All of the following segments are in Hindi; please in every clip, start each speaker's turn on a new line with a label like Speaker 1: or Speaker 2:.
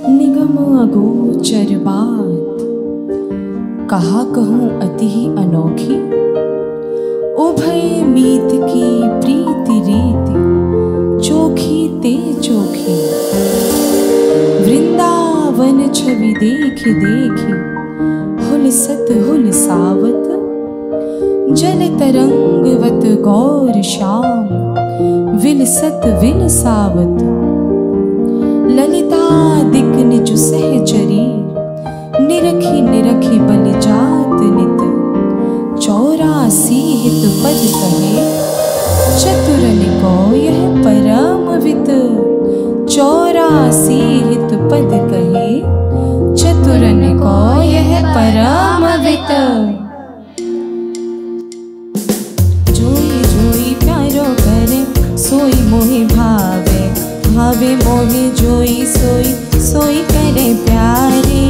Speaker 1: निगम अगोचर बात कहा कहूँ अति ही अनोखी। उभय मीत की प्रीति रीति चोखी ते चोखी। वृंदावन छवि देखी देखी हुलसत हुलसावत। जल तरंगवत गौर श्याम विलसत विलसावत। ललिता दिक निज सहचरी निरखी निरखी बल जात नित। 84 हित पद कहे चतुरन को यह परमवित। 84 हित पद कहे चतुरन को यह परमवित। जोई जोई प्यारो करे सोई मोहि भावे। भावे मोहि जोई सोई सोई करे प्यारे।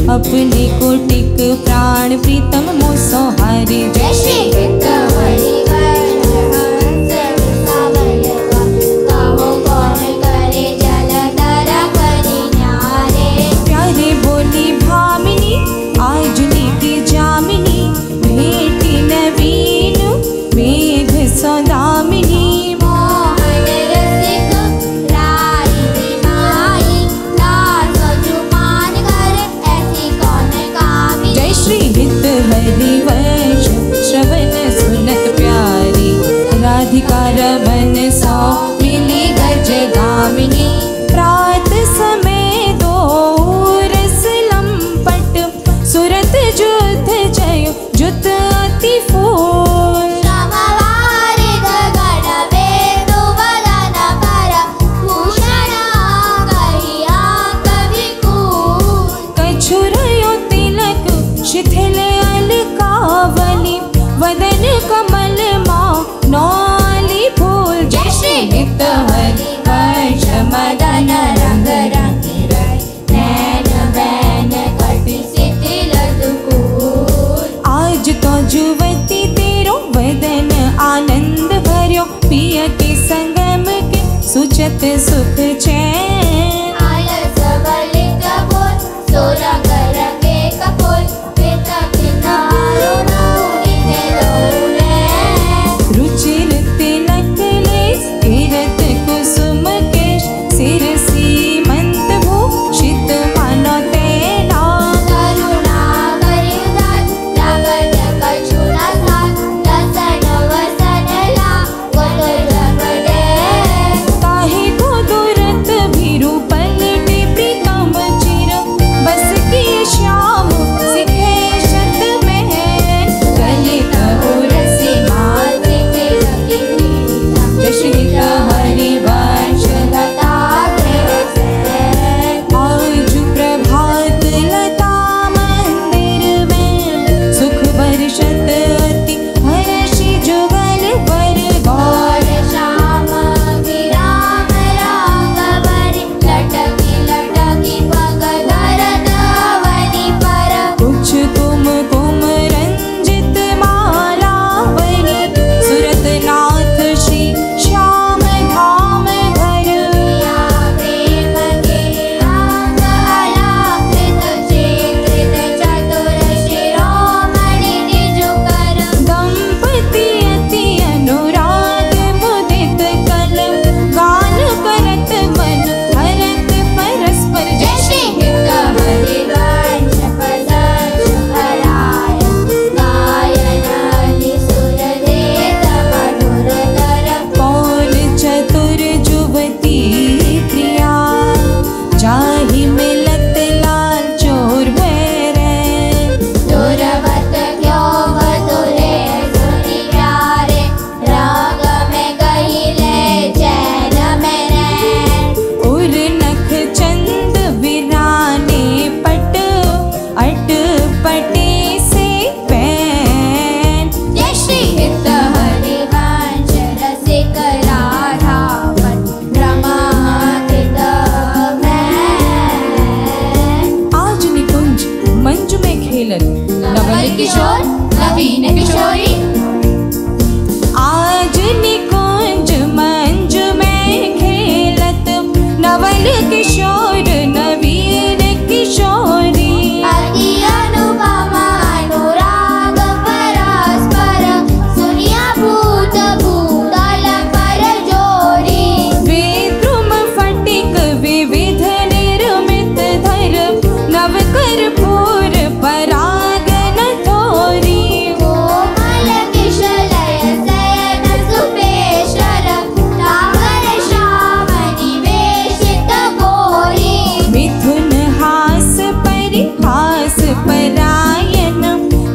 Speaker 1: अपने कोटिक प्राण प्रीतम मोसो हारे। जय श्री प्यारे बोली भामिनी आजुनी की जामिनी। भेटी नवीन मेघ सौदामिनी।
Speaker 2: किशोर नवीन किशोरी।
Speaker 1: आज निकुंज मंज में खेलत नवल किशोर नवीन किशोरी।
Speaker 2: अति अनुपमा अनुराग परस्पर सुनिया भूत भूतल पर जोरी।
Speaker 1: विद्रुम फटिक विविध निर्मित धर नव कर्पूर पराग न थोरी।
Speaker 2: कोमल किशलय शयन सुपेशर चामर श्याम निवेशित गोरी।
Speaker 1: मिथुन हास परिहास परायण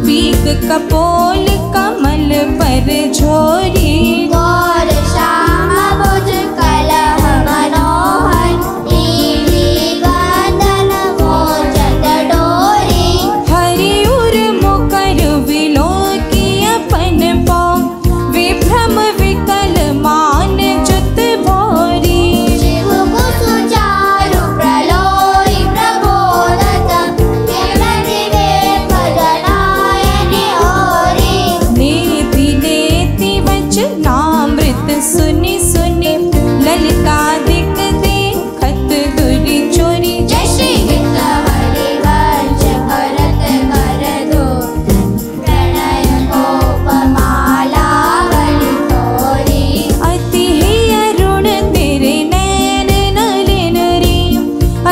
Speaker 1: पीक कपोल कमल पर झोरी।
Speaker 2: गौर श्याम भुज कलह मनोहर नीली गंधन मोचत डोरी।
Speaker 1: हरिउर मुकर विलोकी अपन पाँव विभ्रम विकल मान जुत भोरी।
Speaker 2: शिव कुसुचारु प्रलोई प्रबोधत केवदिवे भजनायनि होरी।
Speaker 1: नेति नेति वचनामृत सुनि सुनि ललितादिक देखत दुरि चोरी।
Speaker 2: जय श्री हित हरिवंश भरत कर दूत प्रणय गोपमाला बलि तोरी।
Speaker 1: अति ही अरुण तेरे नैन नलिन रे।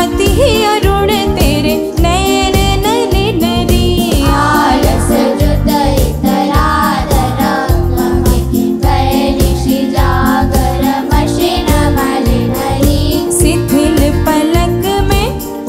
Speaker 1: अति ही अरुण तेरे नैन नलिन रे।
Speaker 2: आलस जुत इतराद रंग में गए ऋषि जागर मशिन मलिनरी।
Speaker 1: शिथिल पलक में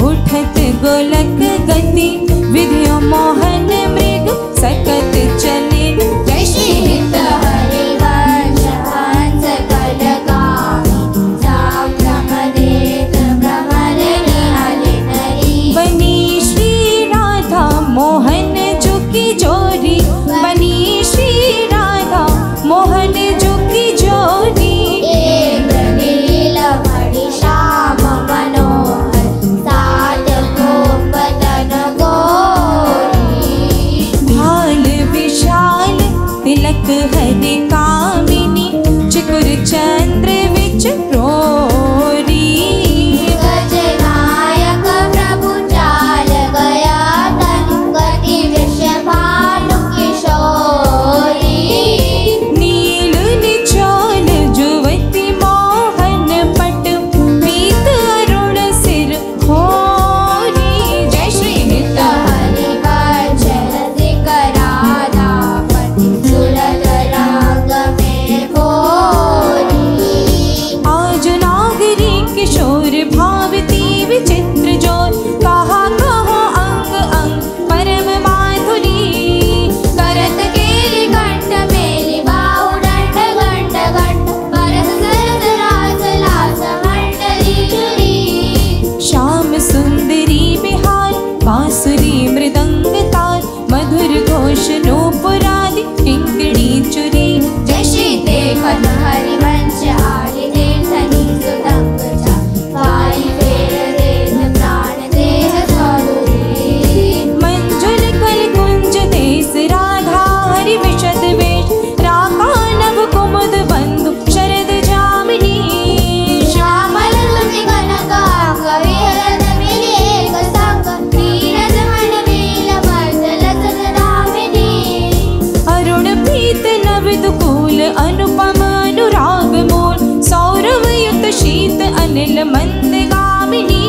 Speaker 1: उठत गोलक गति विधियो मोहन मृग सकत चलिन।
Speaker 2: जय श्री हित हरिवंश हंस कलगामी साम्रम देत भ्रमर निहलिनरी।
Speaker 1: बनी श्री राधा मोहन जुकी जोरी। बनी श्री राधा मोहन जुकी जोरी।
Speaker 2: एक नीलमणि श्याम मनोहर सात गोपतन गोरी।
Speaker 1: भाल विशाल तिलक हरि कामिनी चिकुर चंद्र विच रोरी।
Speaker 2: गजनायक प्रभु चाल गया तनु गति वृषभानु किशोरी।
Speaker 1: नील निचोल जुवती मोहन पट पीत अरुण सिर होरी। जय श्री हित
Speaker 2: हरिवंश रसिक राधापति सुरत रंग में भोरी।
Speaker 1: आज नागरी किशोर भावती विचित्र जोर। कहा कहो अंग अंग परम माधुरी।
Speaker 2: करत केली कंठ मेली बाहु दंड घंट घंट परस सरस रास लास मंडली चुरी।
Speaker 1: श्याम सुंदरी बिहार बांसुरी मृदंग तार मधुर घोष नूपुरादि किंकड़ी चुरी।
Speaker 2: जय श्री देखत हरिवंश आदि देवधनी सुदंग चा भाई फेर देत प्राण देह सौरी।
Speaker 1: मंजुल कल कुंज देश राधा हरि विशद वेश। राका नव कुमुद बंधु शरद जामिनी।
Speaker 2: श्यामल सुति कनका कविहरत मिलि एक संग नीरज मन नील मर्दल सदामिनी।
Speaker 1: अरुण पीत नविद कूल अनुपम अनुराग मूल। सौरभ युक्त शीत अनिल मंद गामिनी।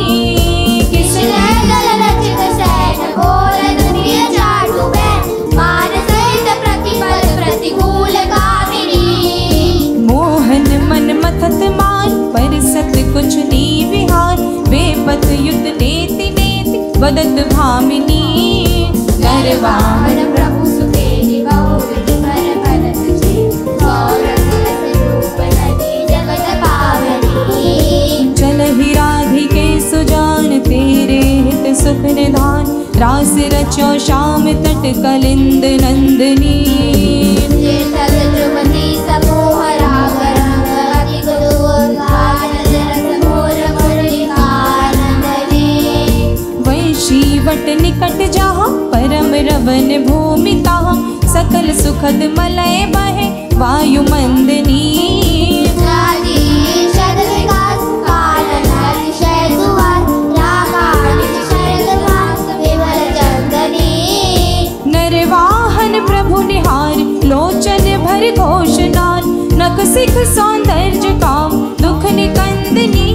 Speaker 2: किशलय दल रचित सैन घोर दुनिया चाटु बैन मान सहित प्रतिपल प्रतिकूल कामिनी।
Speaker 1: मोहन मन मथत मान परिसत कुछ नी विहार। बेपत युत नेति नेति वदत भामिनी।
Speaker 2: नरवाहन प्रभु सुखेली बहु विधि भर भरत छे गौर तुलस रूप नदी जगत पावनी।
Speaker 1: चलहि राधिके सुजान तेरे हित सुख निधान। रास रचो श्याम तट कलिंद नंदनी।
Speaker 2: तीर्थल ध्रुवती समूह राग रंग अति गुरूर गान रस मोर मुरली कानंदनी।
Speaker 1: वैशी वट निकट जहाँ परम रवन भूमि तहाँ सकल सुखद मलय बहे वायु मंदनी नरवाहन प्रभु निहार लोचन भर घोषणान नख सिख सौंदर्य काम दुख निकंदनी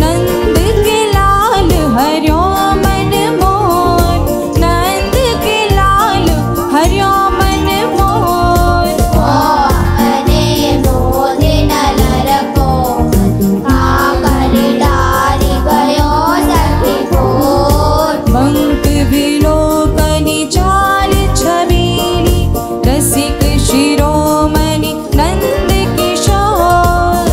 Speaker 1: नंद के लाल हरियो मन मोर नंद के लाल हरियो मन मोर बंक विलोकनी चाल छबीली रसिक शिरोमणि नंद किशोर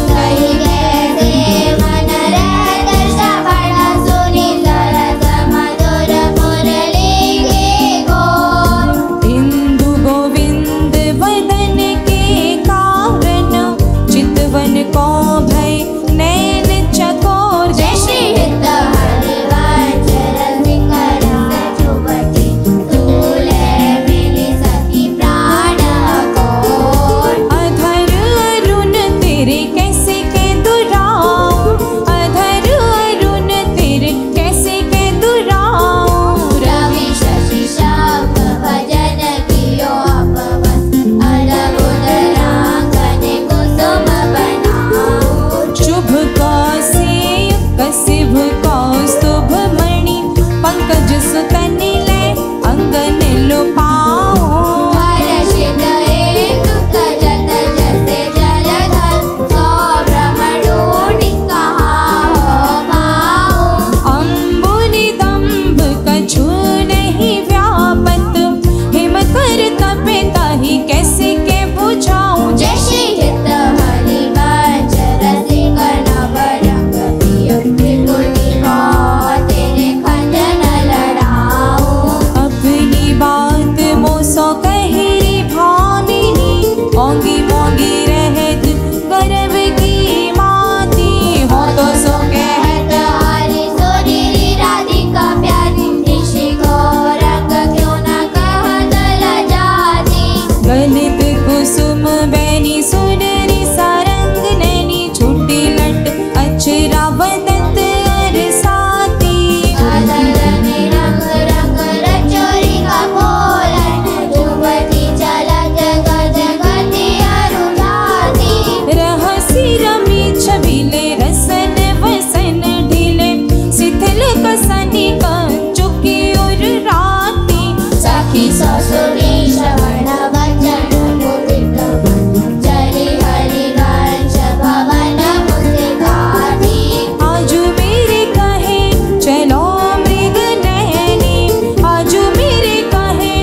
Speaker 1: इंदु गोविंद वदन के कारण चितवन को भय नैन चकोर जय श्री अधर अरुण तेरे कैसे के दुराऊं अधर अरुण तेरे कैसे के दुराऊं
Speaker 2: रवि शशि शाख भजन कियो अपवस अरबुदरांगन कुसुम बनाओ
Speaker 1: शुभ कौसेय कसिभ कौस्तुभ मणि पंकज सुतन लय अंगन लुपाओ
Speaker 2: हर्षित हेतु तजत जसे जलधर सौभ्रमणोनि कहाँ हो पाओ
Speaker 1: अम्बुनि दंभ कछु नहीं व्यापत हिम कर तपे ताहि कैसे के बुझाऊं
Speaker 2: जय श्री हित हरि वंश रसिक नवरंग प्रिय त्रिपुटी भाव तेरे खंजन लड़ाओ
Speaker 1: अपनी बात मोसो कहिरी भामिनी ओंगी मोंगी रहत गर्भ की माती हो तो सो
Speaker 2: कहत हरि सोनीरी राधिका प्यारी ऋषि को रंग क्यों न कहत लजाती
Speaker 1: गलित कुसुम बैनी सुनरी सारंग नैनी छुट्टी लट अक्षरा बदत अरसाती
Speaker 2: अदरने रंग रंग रचोरी कपोलन युवती चलत गज गति अरुणाती
Speaker 1: रहसी रमी छबीले रसन वसन ढीले शिथिल कसनी कंचुकी उर राती
Speaker 2: सखी ससुरी श्रवण वचन मुदित जरि हरि वंश भवन मुदिताती
Speaker 1: आजू मेरे कहे चलो मृग नैनी आजू मेरे कहे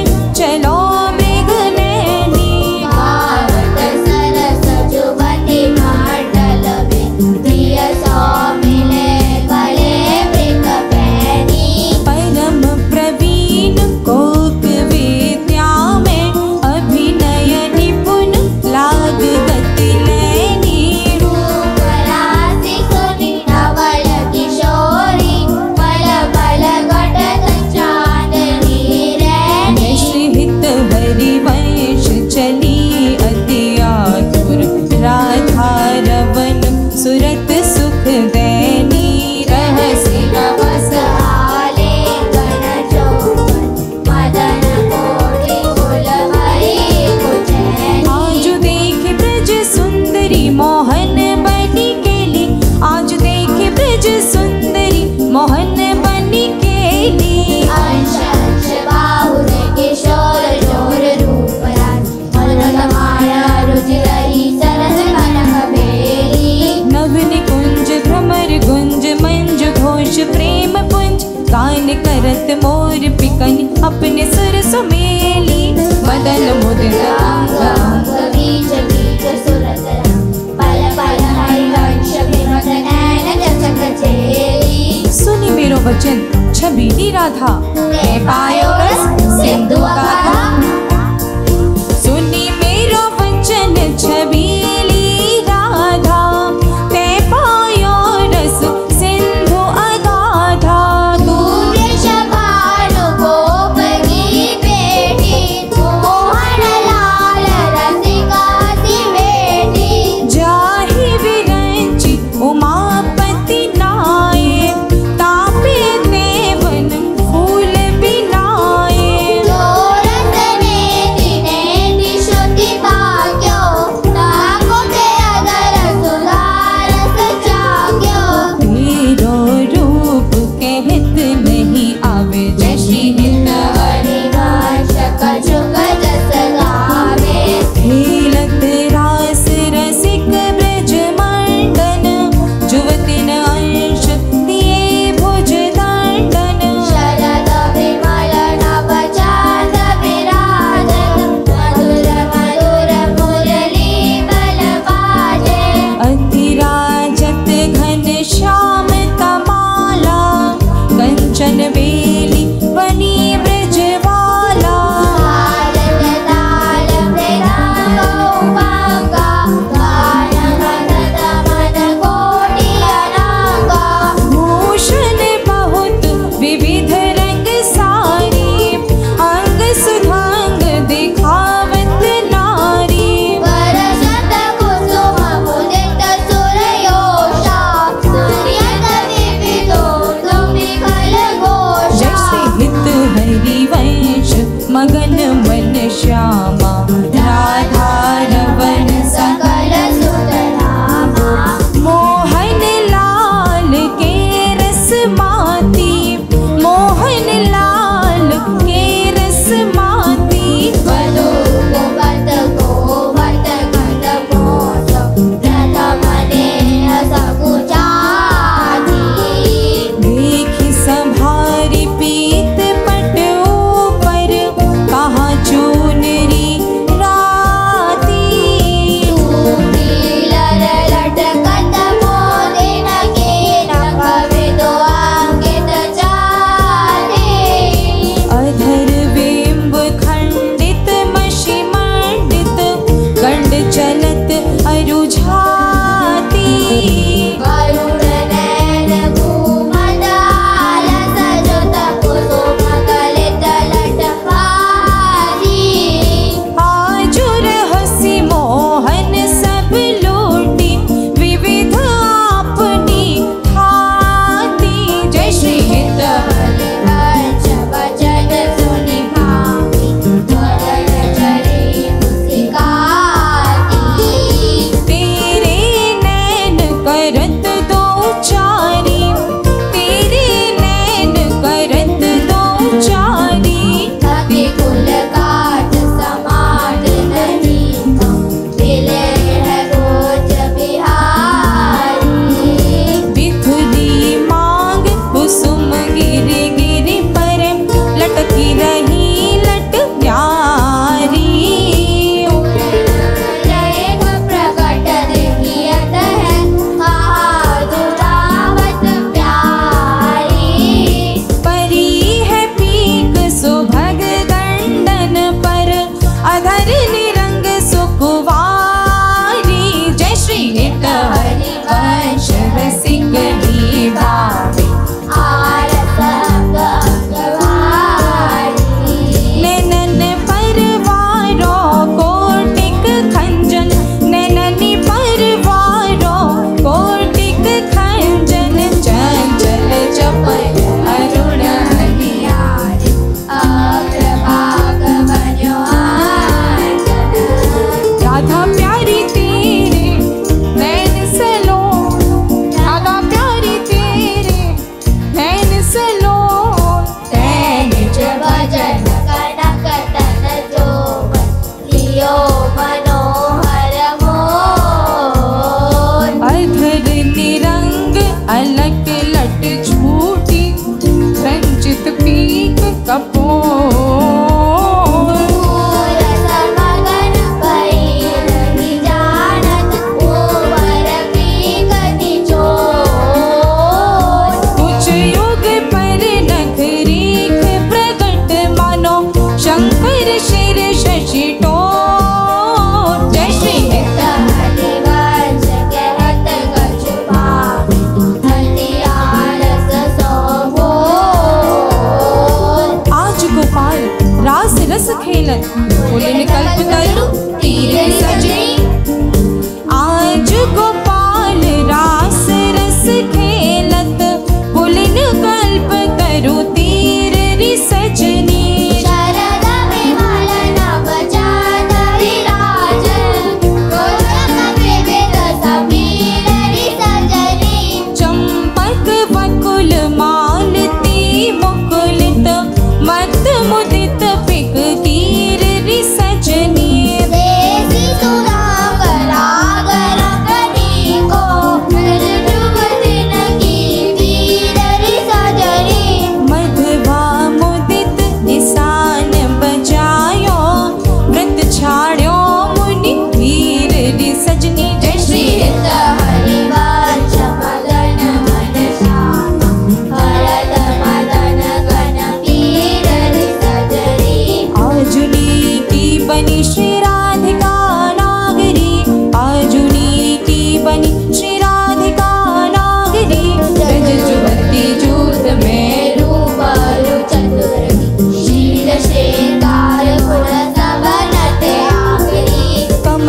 Speaker 1: चलो मृग नैनी
Speaker 2: भावत सरस जुबति माटल प्रिय सौमिले गले मृग पैनी
Speaker 1: परम प्रवीण कोक विद्या में अभिनय निपुण लाग गति लैनी
Speaker 2: रूपरासि सुनि नवल किशोरी पल पल घटत चांदनी रैनी
Speaker 1: श्री हित हरि वंश चली अति आतुर राधा रवन सुरत सुख दैनी रहस्य
Speaker 2: रवस आलिंगन चौवन मदन कोटि कुल भई कुचैनी
Speaker 1: आज देख ब्रज सुंदरी मोहन बनी केली आज देख ब्रज सुंदरी मोहन बनी केली
Speaker 2: अंश अंश बाहुर किशोर जोर रूपराज मनोरथ माया रुचिरहि सरस कनक बेली
Speaker 1: नवनि कुंज भ्रमर गुंज मंज घोष प्रेम पुंज गान करत मोर पिकन अपने सुर सुमेली मदन मुदित अंग
Speaker 2: अंग बीज बीज सुरत रंग पल पल हरि वंश विमत नैन जचक चेली
Speaker 1: सुनी मेरो वचन छबीली राधा
Speaker 2: मैं पायो रस सिंधु गाथा
Speaker 1: सुनी मेरो वचन खेलत रास रसिक ब्रज मंडन, जुवतिन अंश दिए भुज दंडन।
Speaker 2: शरद विमल नभ चांद विराजत, मधुर मधुर मुरली बल बाजे।
Speaker 1: अति राजत घन श्याम तमाला, कंचन बेली बनी ब्रजवाला।
Speaker 2: ताल ताल मृदंग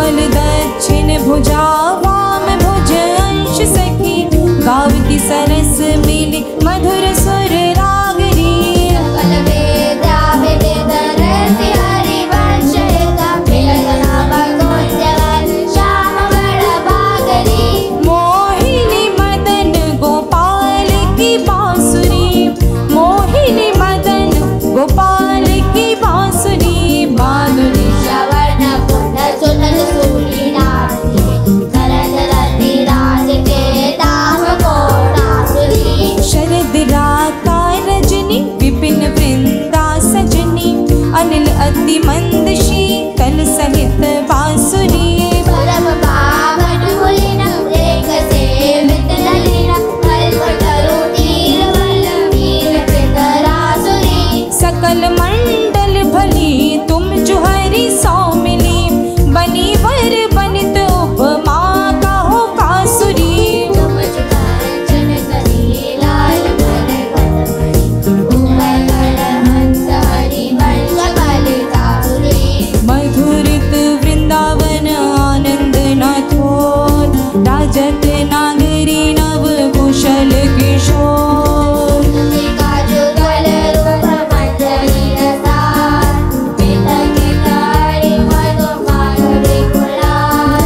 Speaker 1: कमल दक्षिण भुजा वाम भुज अंश सखी गावती सरस मिली मधुर सुर रागरी
Speaker 2: सकल वेदा विविध रस हरि वंश का मिलन नाम गोंजवन श्याम बड़ भागरी
Speaker 1: मोहिनी मदन गोपाल की बांसुरी मोहिनी मदन गोपाल की बांसुरी माधुरी
Speaker 2: श्रवण पुण्य सुनन सूरी नारी करत रति राज के दाम को नासुरी
Speaker 1: शरद राका रजनी विपिन वृंदा सजनी अनिल अति मंद शीतल सहित बांसुरी
Speaker 2: परम पावन मुलिन एक सेवित ललिन कल्प तरु नील वल्लभीर चितरासुरी
Speaker 1: सकल मंडल भली तुम जो हरि सौ मिली बनी वर बनित उपमा कहो कासुरी
Speaker 2: तुम कांचन करी लाल भर उमर हंस हरि वंश बलिदासुरी
Speaker 1: मधुरित वृंदावन आनंद नाथोर राजत नागरी नव कुशल किशोर
Speaker 2: काजु गल रूप मंजरी रसार पितकी तारी मधु माधुरी गुलाल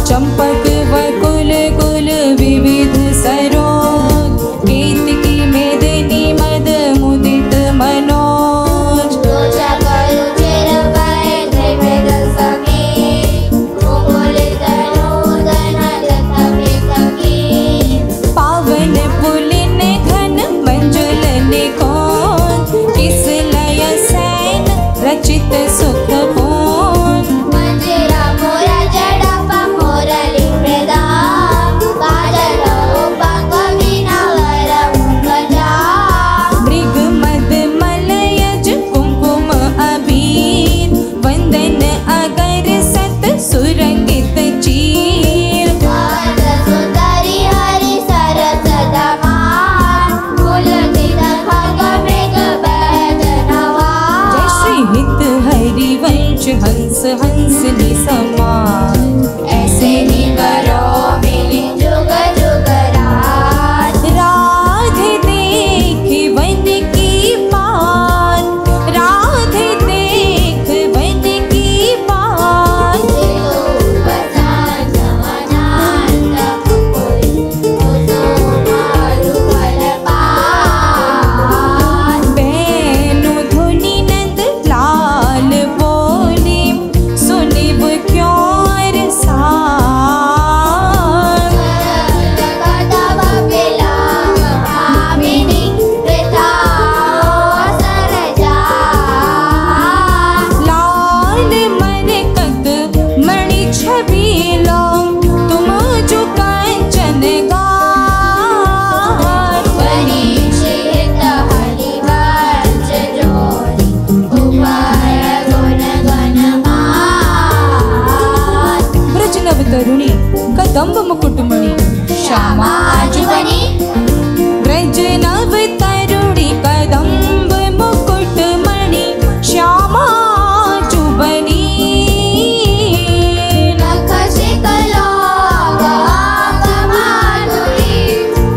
Speaker 1: चंपक वकुल कुल विविध सरोज केतकी मेदिनी मद मुदित मनोज
Speaker 2: तुझा करू चिर पाए त्रिविध सखी मुकुलित नूतन जत पितकी
Speaker 1: पावन पुलिन घन मंजुल निकोन किस लय सैन रचित सुख कौन
Speaker 2: मंजिरा मोरा जड़पा मोरली मृदा बाजल उपक वीणा वर मुखजा
Speaker 1: मृग मद मलयज कुमकुम अबीर वंदन अगर सत सुरंगित चीर
Speaker 2: वाद सुंदरी हरि सरस दमान पुलकित खग मृग बैजनवान
Speaker 1: जय श्री हित हरि वंश हंस हंसनी समान
Speaker 2: ऐसे ही करो मिली जुग जुग रात
Speaker 1: राधे देख वन की बात राधे देख वन की बात
Speaker 2: बसंत वनांत फूल कुसुमारु फलपान
Speaker 1: बेनु धुनि नंद लाल बोले सुनिब क्यों सार
Speaker 2: कदम विलाम भामिनी वृथा सरजा
Speaker 1: लाल मरकत मणि छबीलो तुम जो कंचन गार
Speaker 2: परीक्षित हरि वंश जोरी उपाय गुण गणमान
Speaker 1: ब्रजनव तरुणी कदम्ब मुकुटमणि
Speaker 2: श्यामा आजुबनी
Speaker 1: ब्रजनव तरुणी कदम्ब मुकुटमणि श्यामा चुबनी
Speaker 2: नख शिकलो गांग माधुरी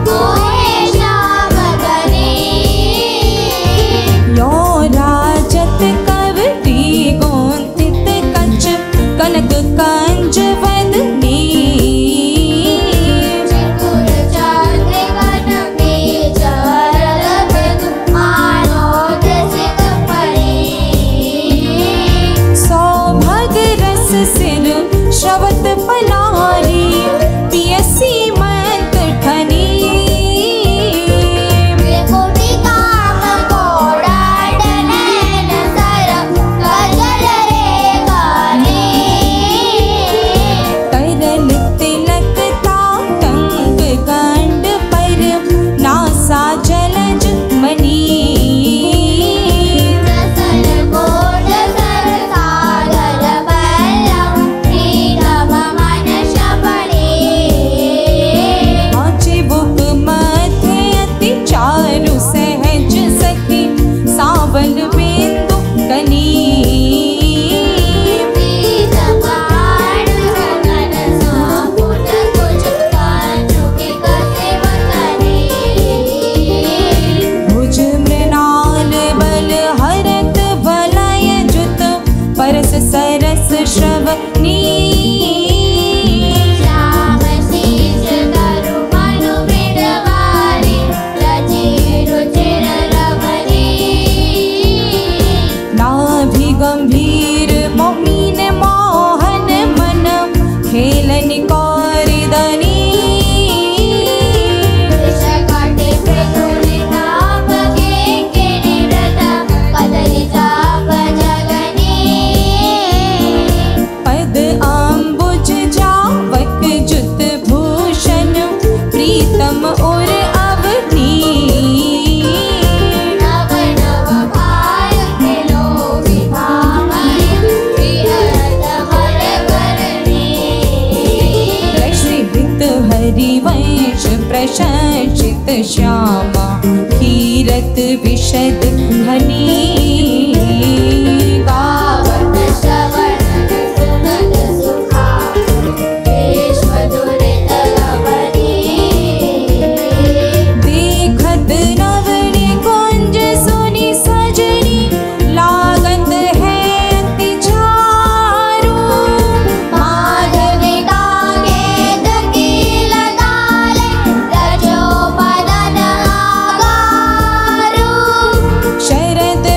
Speaker 2: मोहे श्याम गनी
Speaker 1: यो राजत कवटी गोंतित कच कनक कंज वदनी खेलन कौरदनी
Speaker 2: विषकाटे प्रतुलिताप किंकिणी व्रत कदलिताप जगनी
Speaker 1: पद आम्बुज जावक जुत भूषण प्रीतम और अवनी
Speaker 2: नव नव भाय खिलो विभामय विहरत हर करनी
Speaker 1: प्रश्रित हरिवंश प्रशंसित श्यामा कीरत विशद घनी
Speaker 2: गावत श्रवणन सुनत सुखा विश्व दुरित लवनी
Speaker 1: देखत नवनी कुंज सुनी सजनी लागत है अति चारू
Speaker 2: माधविका गेद कील दाले रजो मदन आगारू
Speaker 1: शरद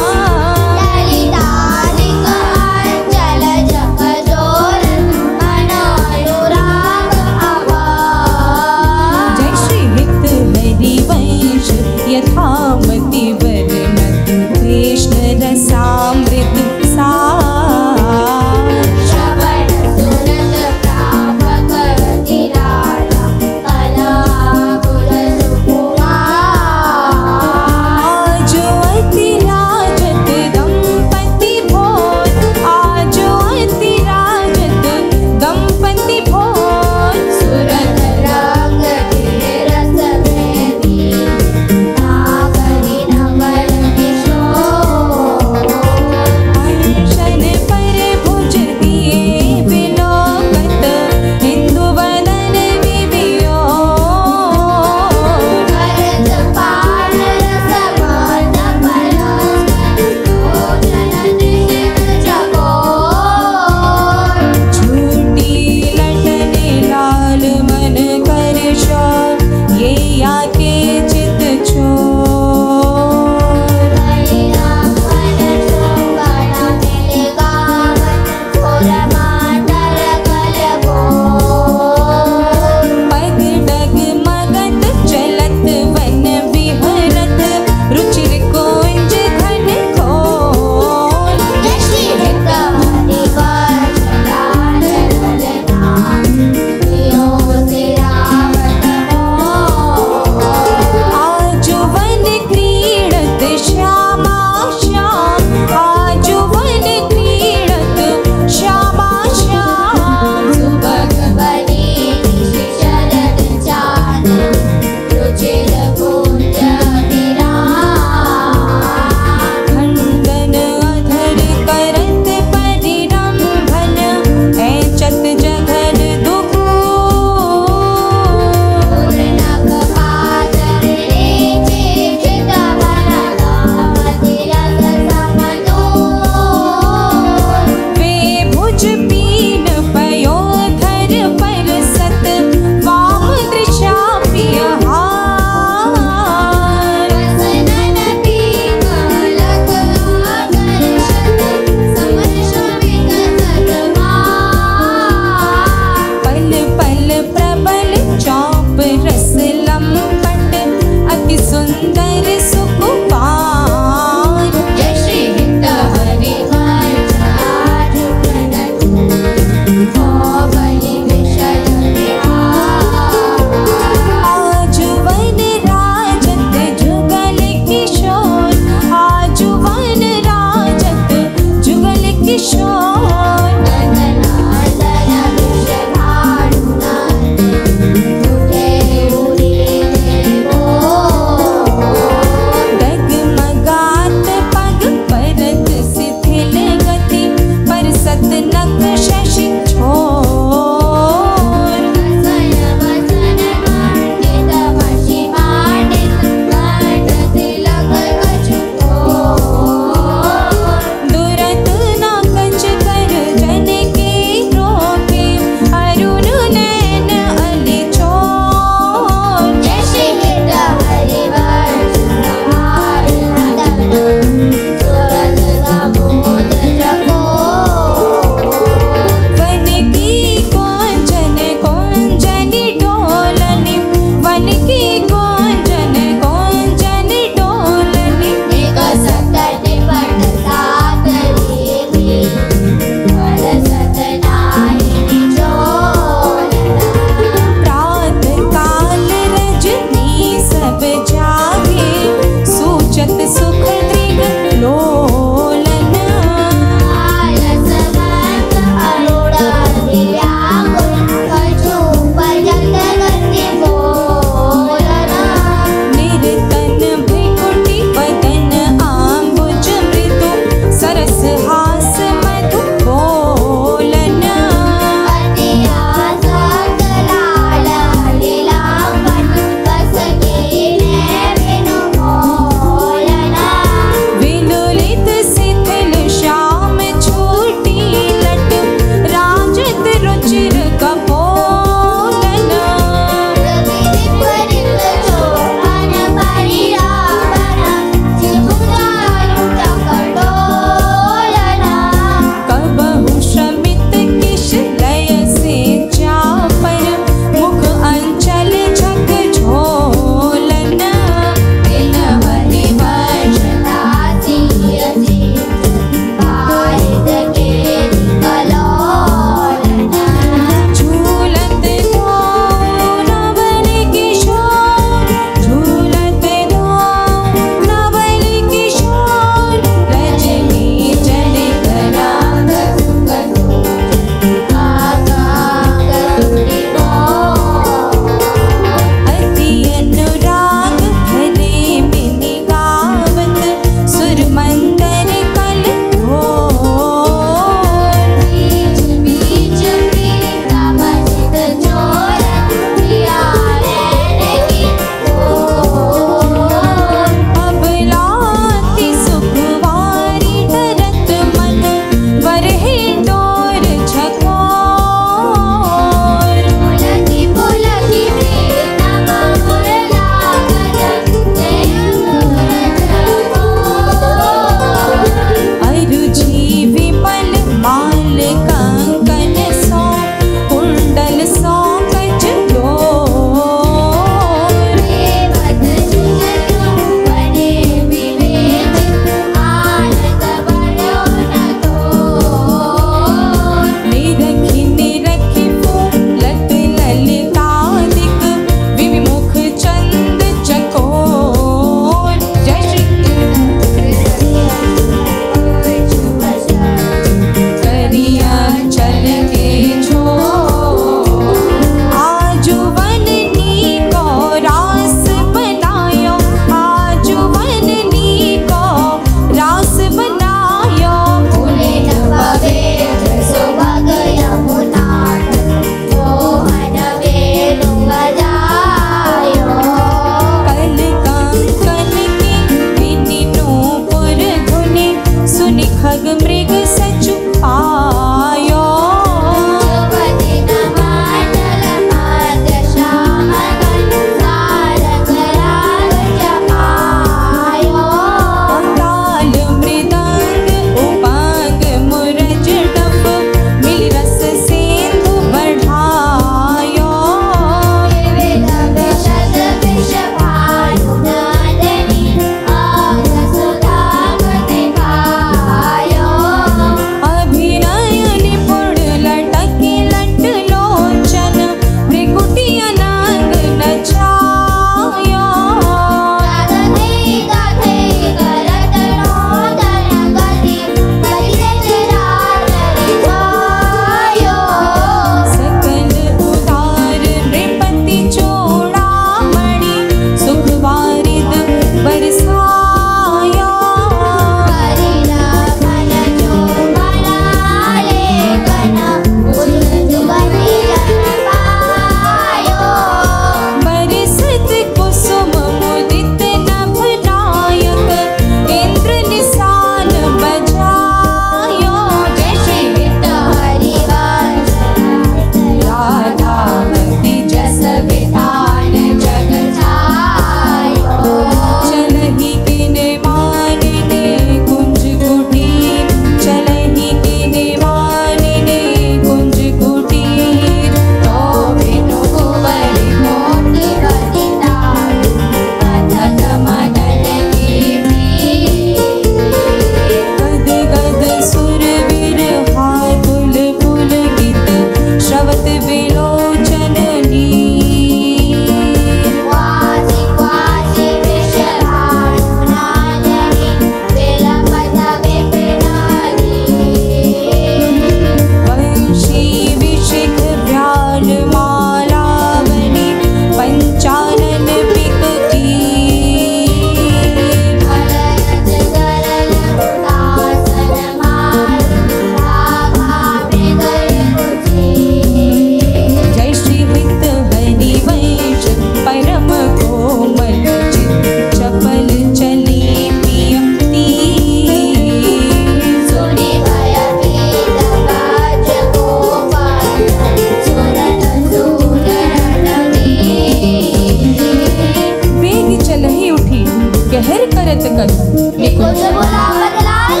Speaker 1: करत कत
Speaker 2: निकुंज बुलावत लाल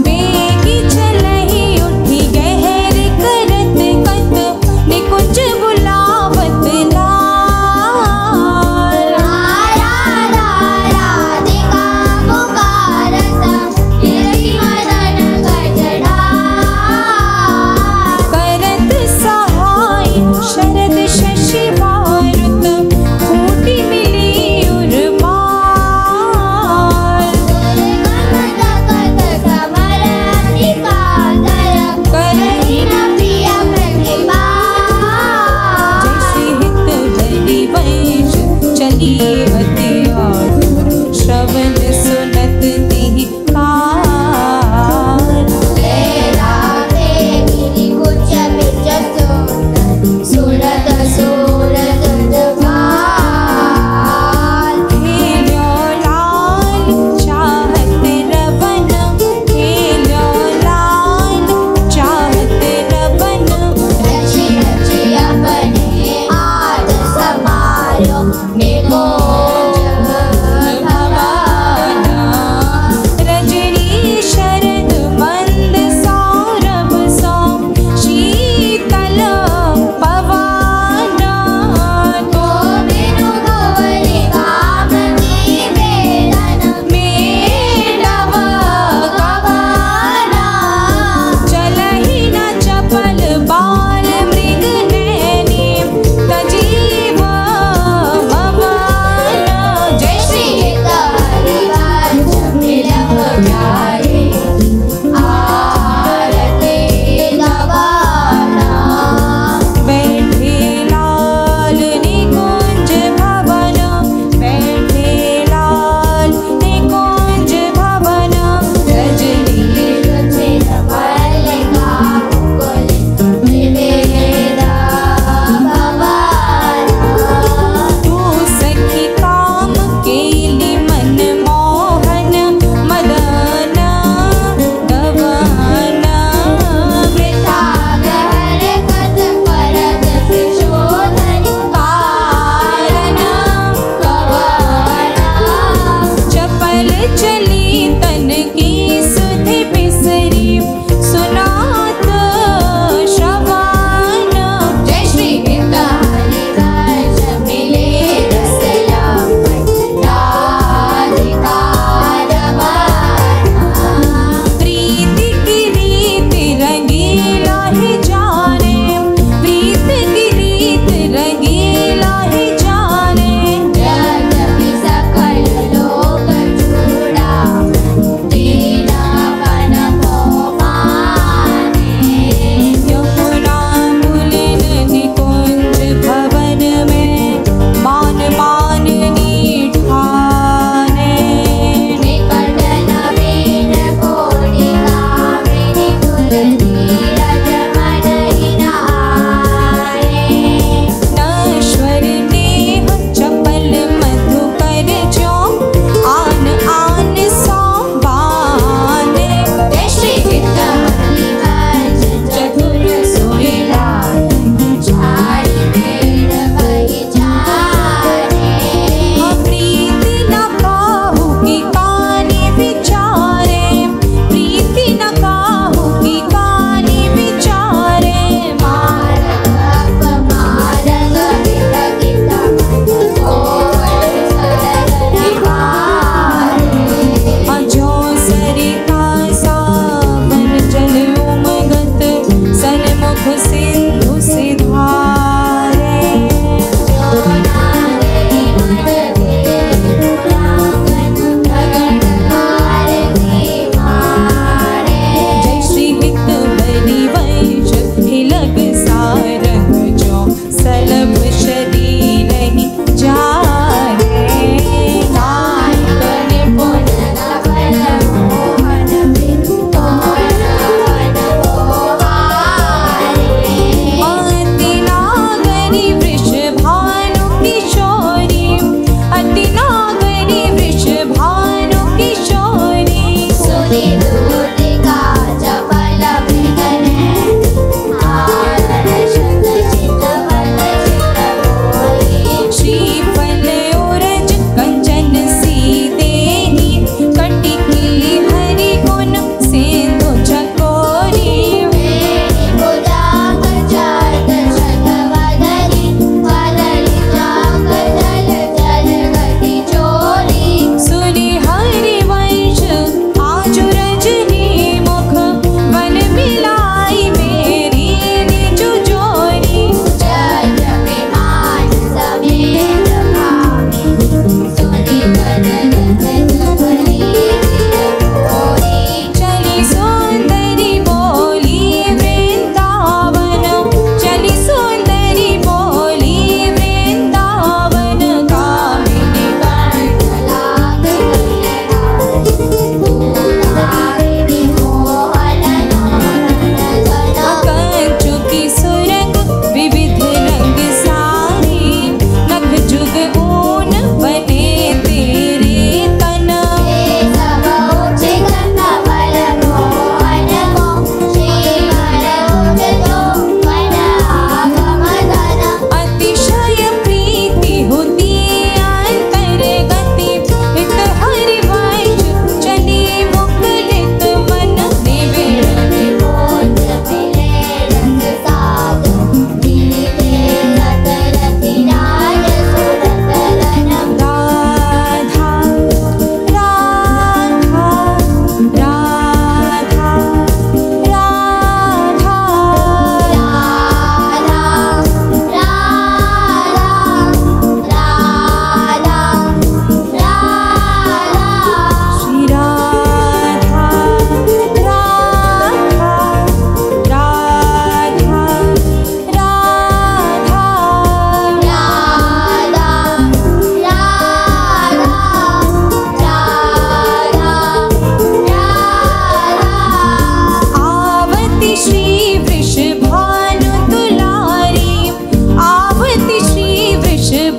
Speaker 1: बेगी चलही उठी गहर करत कत निकुंज बुलावत लाल
Speaker 2: राधिका पुकारत हिरणी मदन गजड़ा
Speaker 1: करत सहाय शरद शशि मारुत फूटी मिली उर्माल करही न
Speaker 2: प्रिया प्रतिभा
Speaker 1: जैसे हित हरि वंश चली अति आतुर श्रवण सुनत तिहि काल
Speaker 2: तेरा देवी कुछ बिच सुंदर सूरत सूरत जमाल
Speaker 1: खेल्यो लाल चाहत रवन खेल्यो लाल चाहत रवन
Speaker 2: रची रची अपने हाथ समारो निकुंज भवाना
Speaker 1: रजनी शरद मंद सौरभ सौ शीतल पवना
Speaker 2: तो बिनु गोवरी काम की वेदन
Speaker 1: मेडव कवाना चलहि न चपल बाल मृग नैनी तजीव मवाना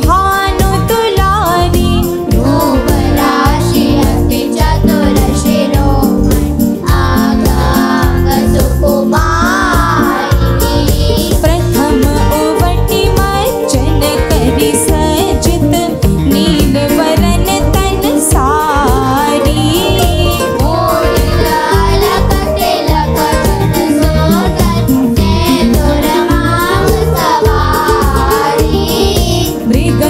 Speaker 1: भानु दुलारी
Speaker 2: रूप राशि अति चतुर शिरोमणि आगांग सुकुमारी
Speaker 1: प्रथम उवटी मर्चन करी सजित नील वरन तन सारी
Speaker 2: लालक तिलक चुन सोदर सेंदूर मांग सवारी
Speaker 1: मृग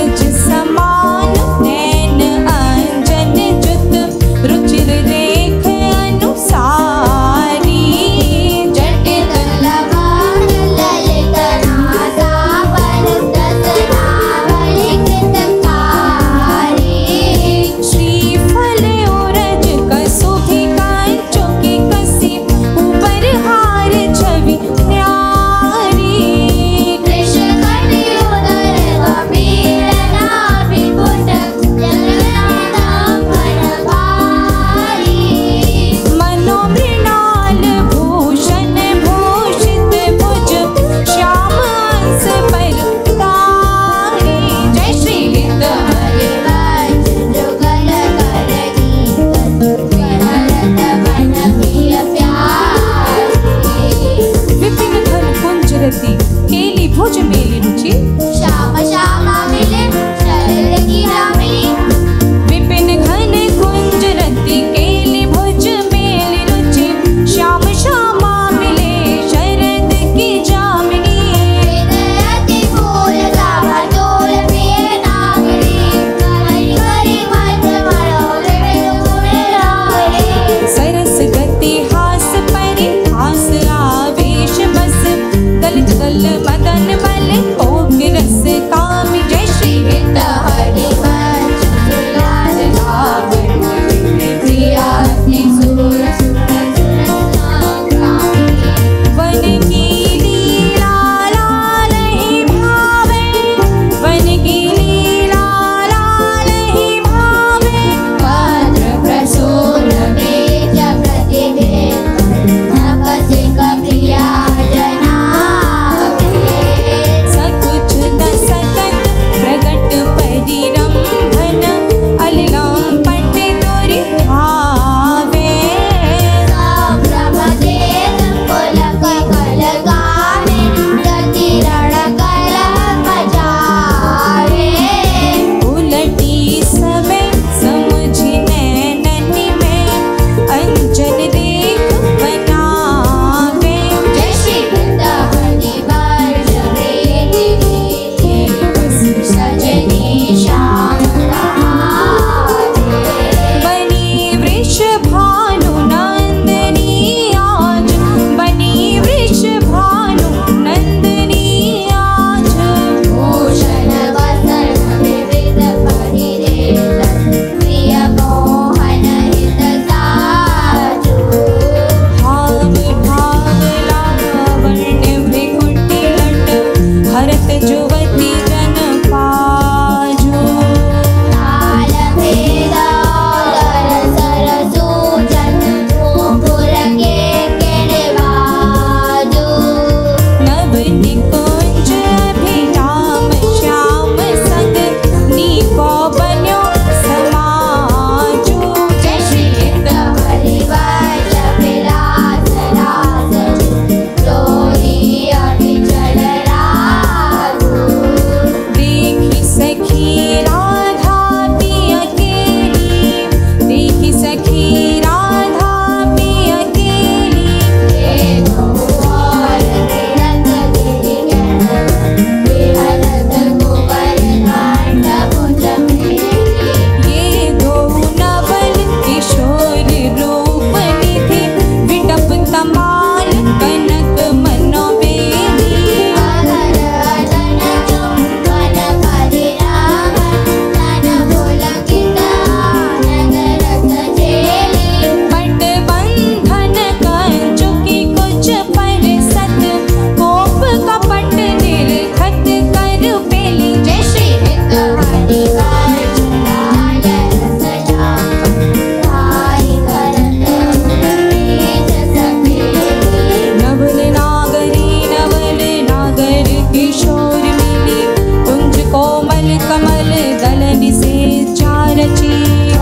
Speaker 1: कमल दलन से चारची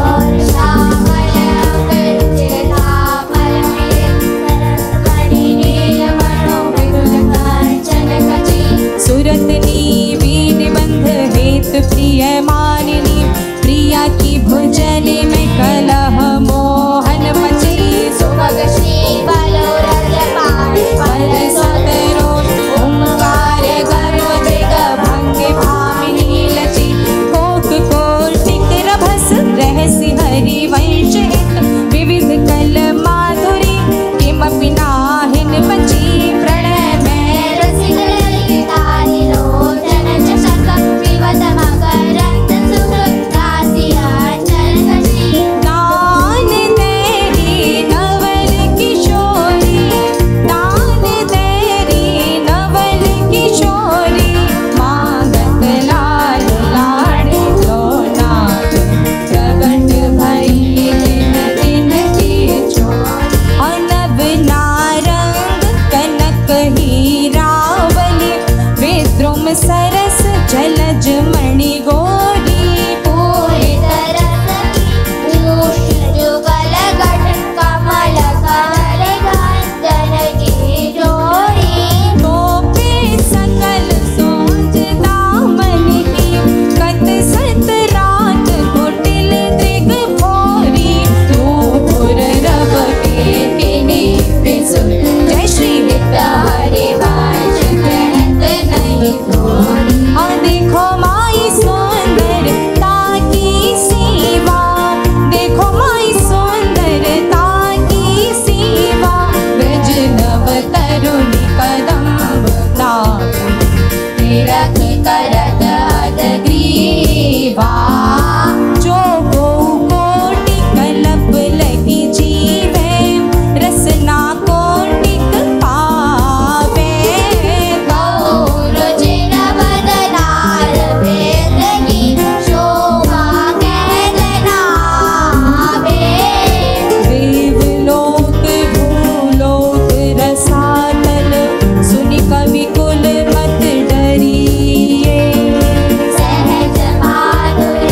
Speaker 2: और श्यामल चितामल में सरस्वती नील मनोविपुल कांचन कची
Speaker 1: सुरतनी वीण बंध हेतु प्रिय मानिनी प्रिया की भुजने में कलह मोहन मची
Speaker 2: सुभग श्री बलोरज पाणि
Speaker 1: पद सतरो ओंकार गर्व मृग भंग भामिनी लची कोक कोटिक रभस रहस्य हरि वंश हित विविध कल माधुरी किमपि नाहिन बची प्रणय में
Speaker 2: रसिक ललितानि लोचन चषक पिबत मकरंद सुख दासिया चल कची
Speaker 1: दान तेरी नवल किशोरी दान तेरी नवल किशोरी मांगत लाल लाड़ी लोनाथ प्रगट भई दिन दिन की चोरी अनब नारंग कनक हीरावली विद्रुम सरस जलज मणि गोरी
Speaker 2: पूरी तरस की उष्ण जुगल गठन कमल कमल गंजन की जोड़ी
Speaker 1: गोपे सकल सोच दामन की कत सत रात कुटिल दृग भोरी तू पुर रव के तिनि विसुर जय श्री विद्यारे वाच कहत नहीं थोरी और देखो माई सुंदरता की सीमा देखो माई सुंदरता की सीमा ब्रज नव तरुणी कदम्ब नागरी रख करत अदग्रीवा जो गो कोटि कलप लगी जीवे रसना कोटिक पावे
Speaker 2: गौर जिन बदनार वेदनी शोभा कहलनावे
Speaker 1: देवलोक भूलोक रसातल सुनि कवि कुल मत डरिए
Speaker 2: सहज माधुरी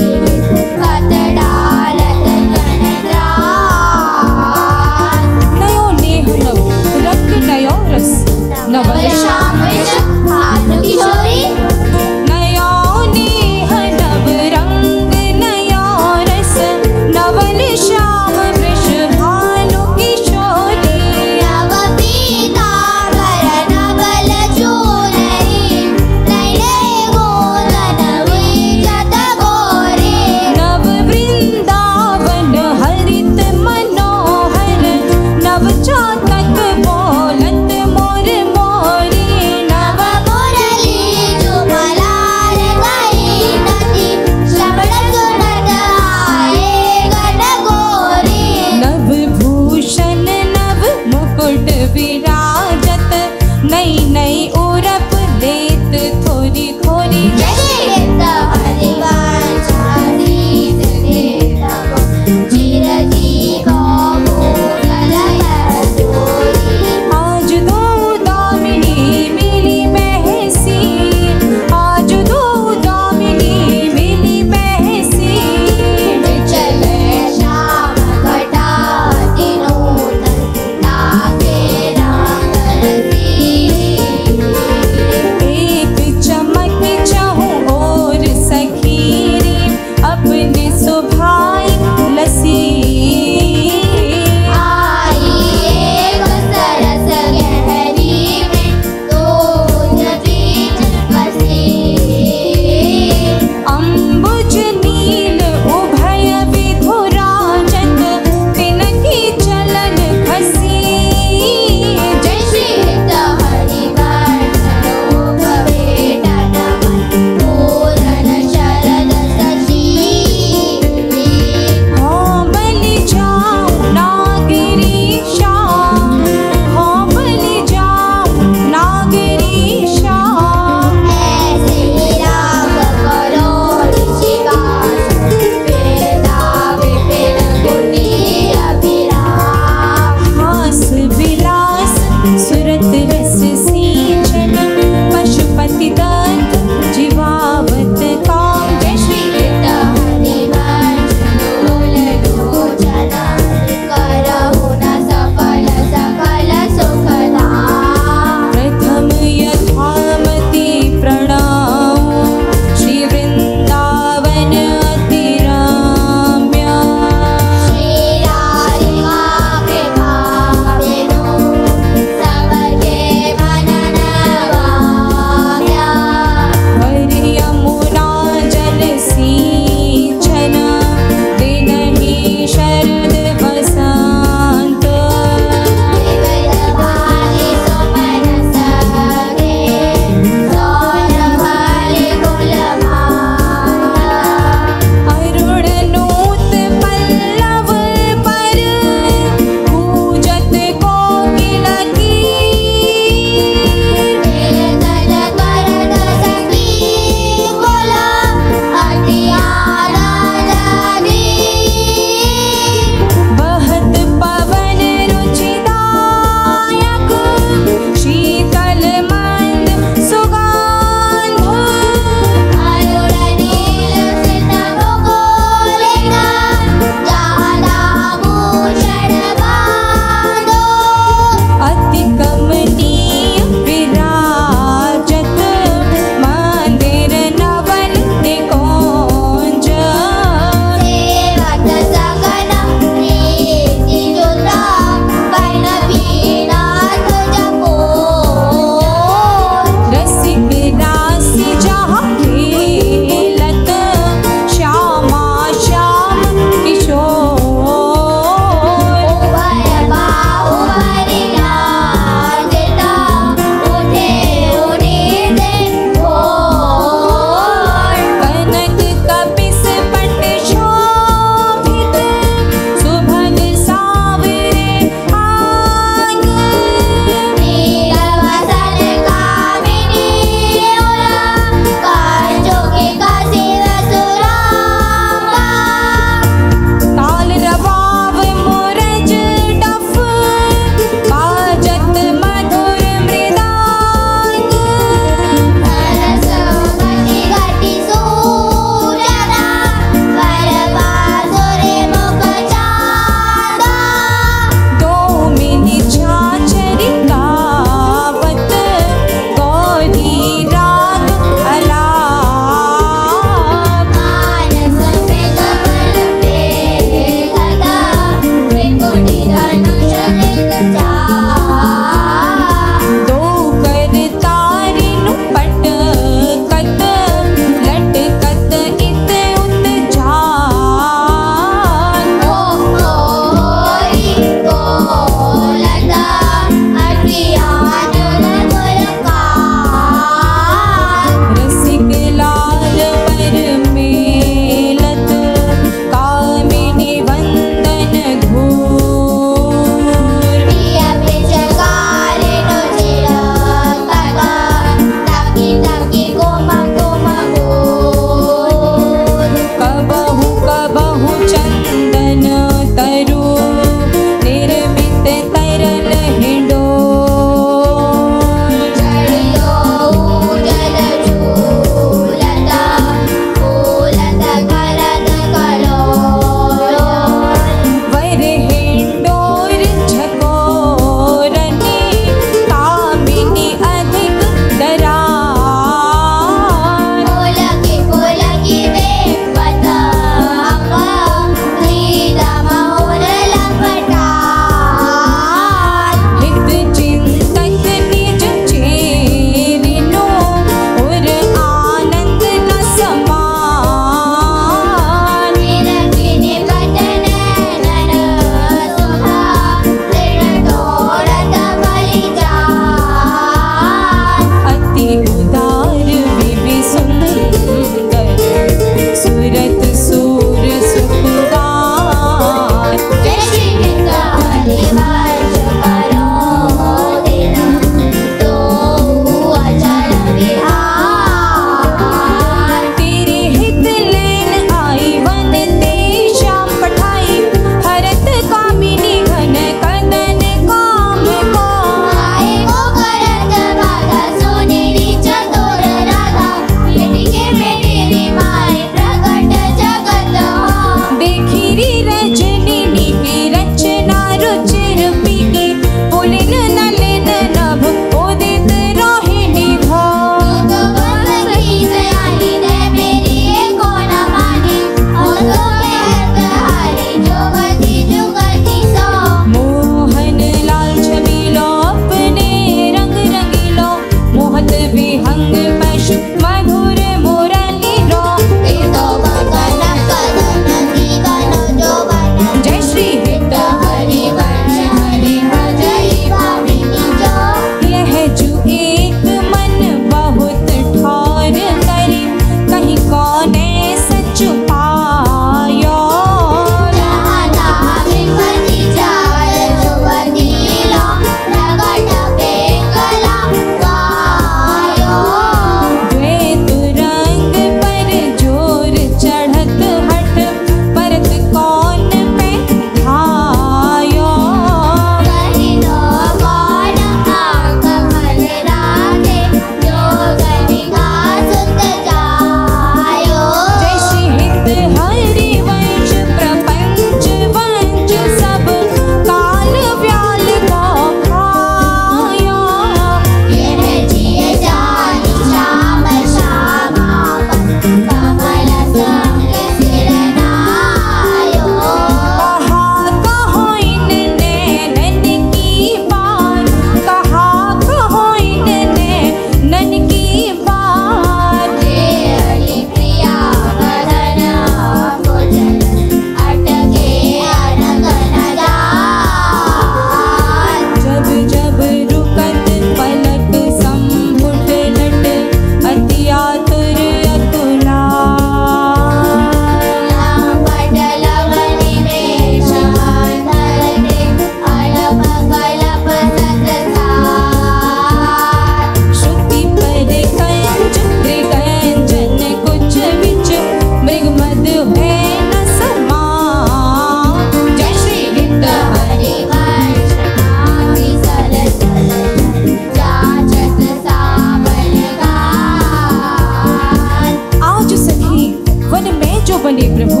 Speaker 1: प्रभु।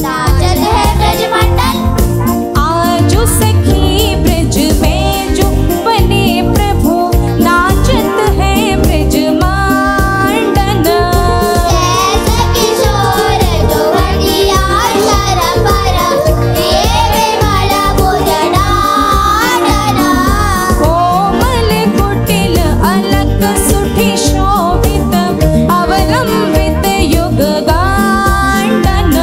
Speaker 2: नाचत है ब्रजमंडल,
Speaker 1: आजो सखी ब्रज में जो बने प्रभु, नाचत है ब्रज मांडन।
Speaker 2: कैसे किशोर जो हटिया शरपर, ये विमल भुजनानन।
Speaker 1: कोमल कुटिल अलक सुठी शोभित, अवलंबित युग गांडन।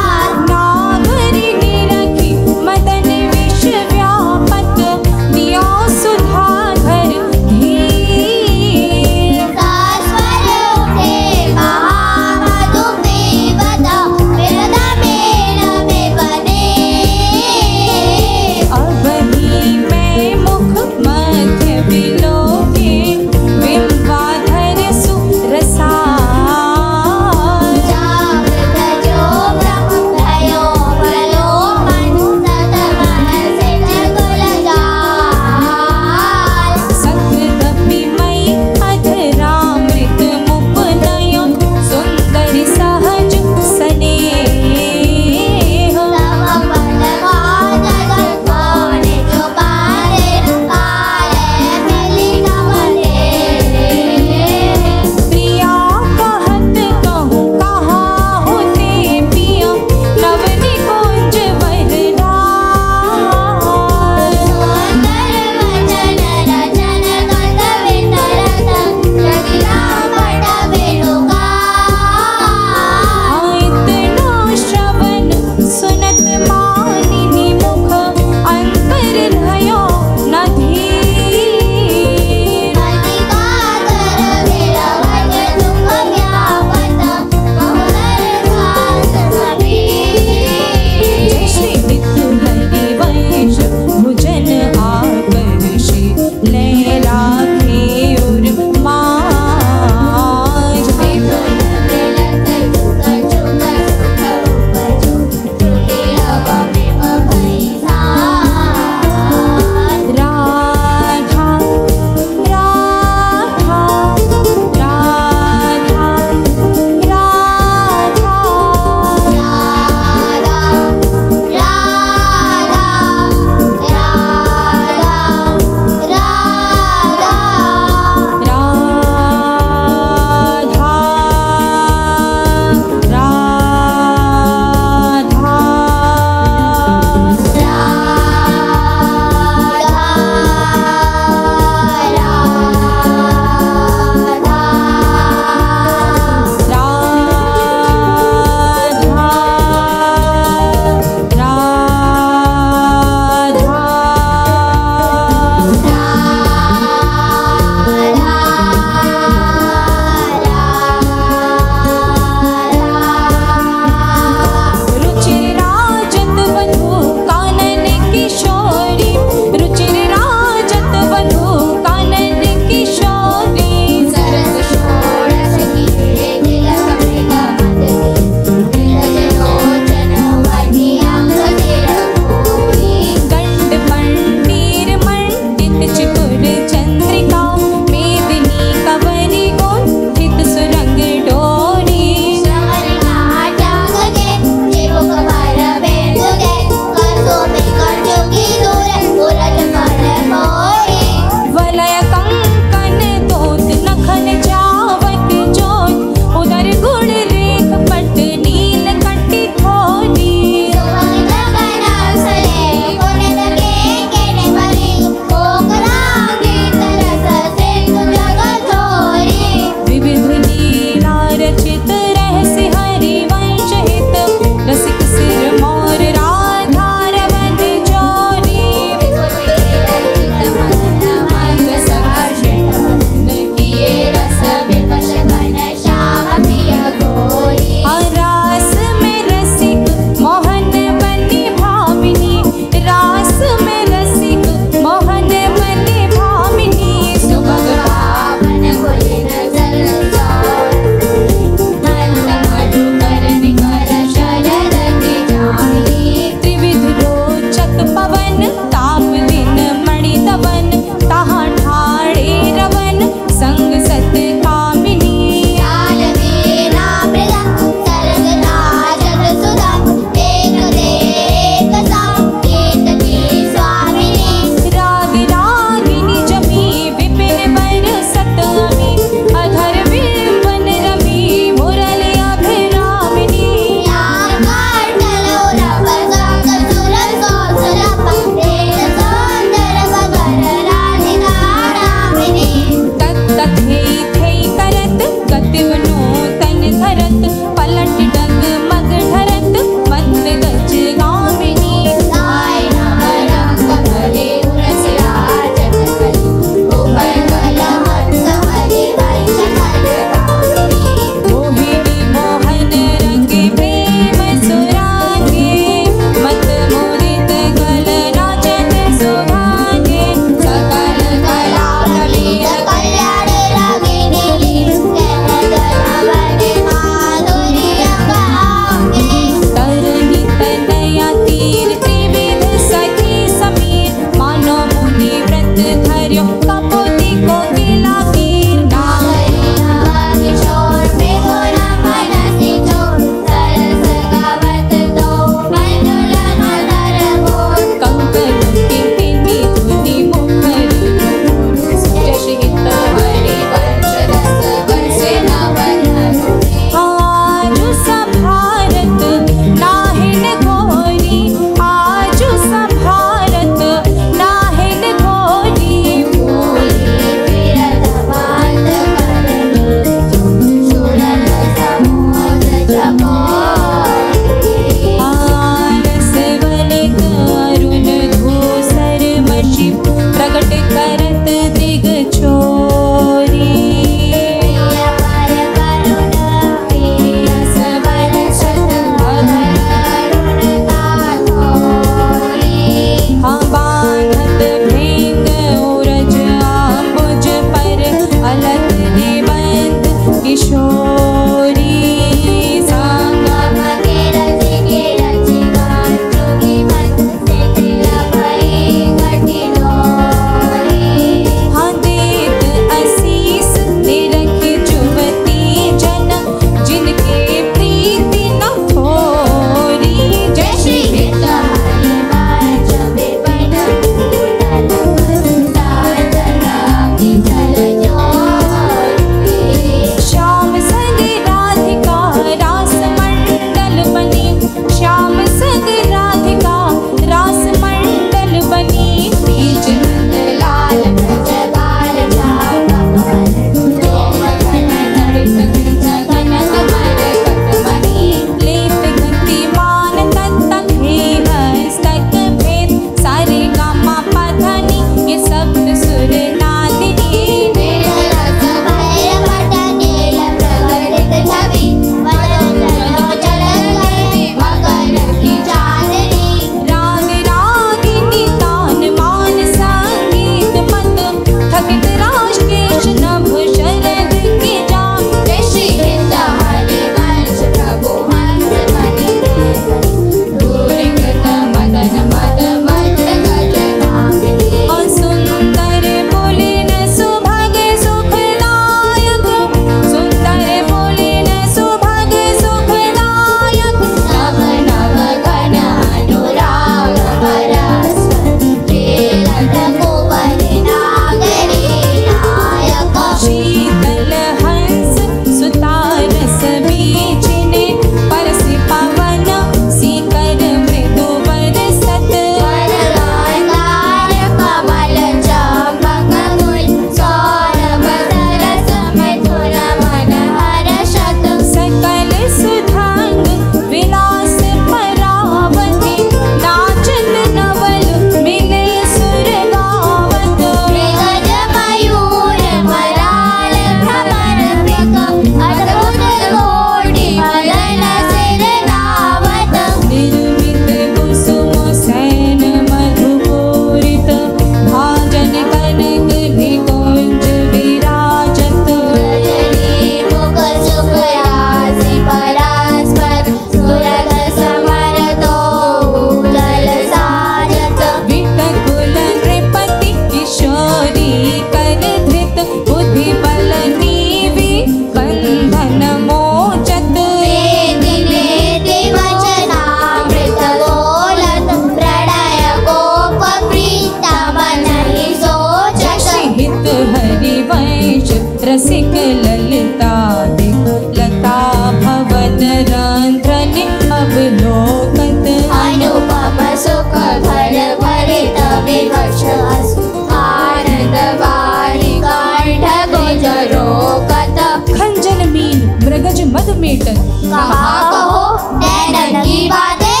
Speaker 1: समेटत।
Speaker 2: कहा कहो नैनन की बातें,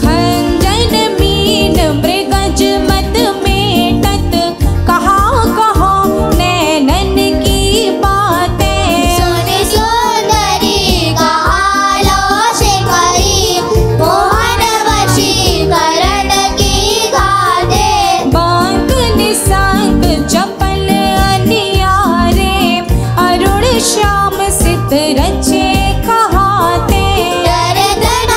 Speaker 1: खंजन मीन मृगज मत मेटत, कहा कहो नैनन की बातें।
Speaker 2: सुनी सुंदरी कहा लो शिकारी, मोहन वशीकरण की घाटे।
Speaker 1: बांक निशांक चपल अनियारे, अरुण श्याम सित रचे कहाते।
Speaker 2: दर्द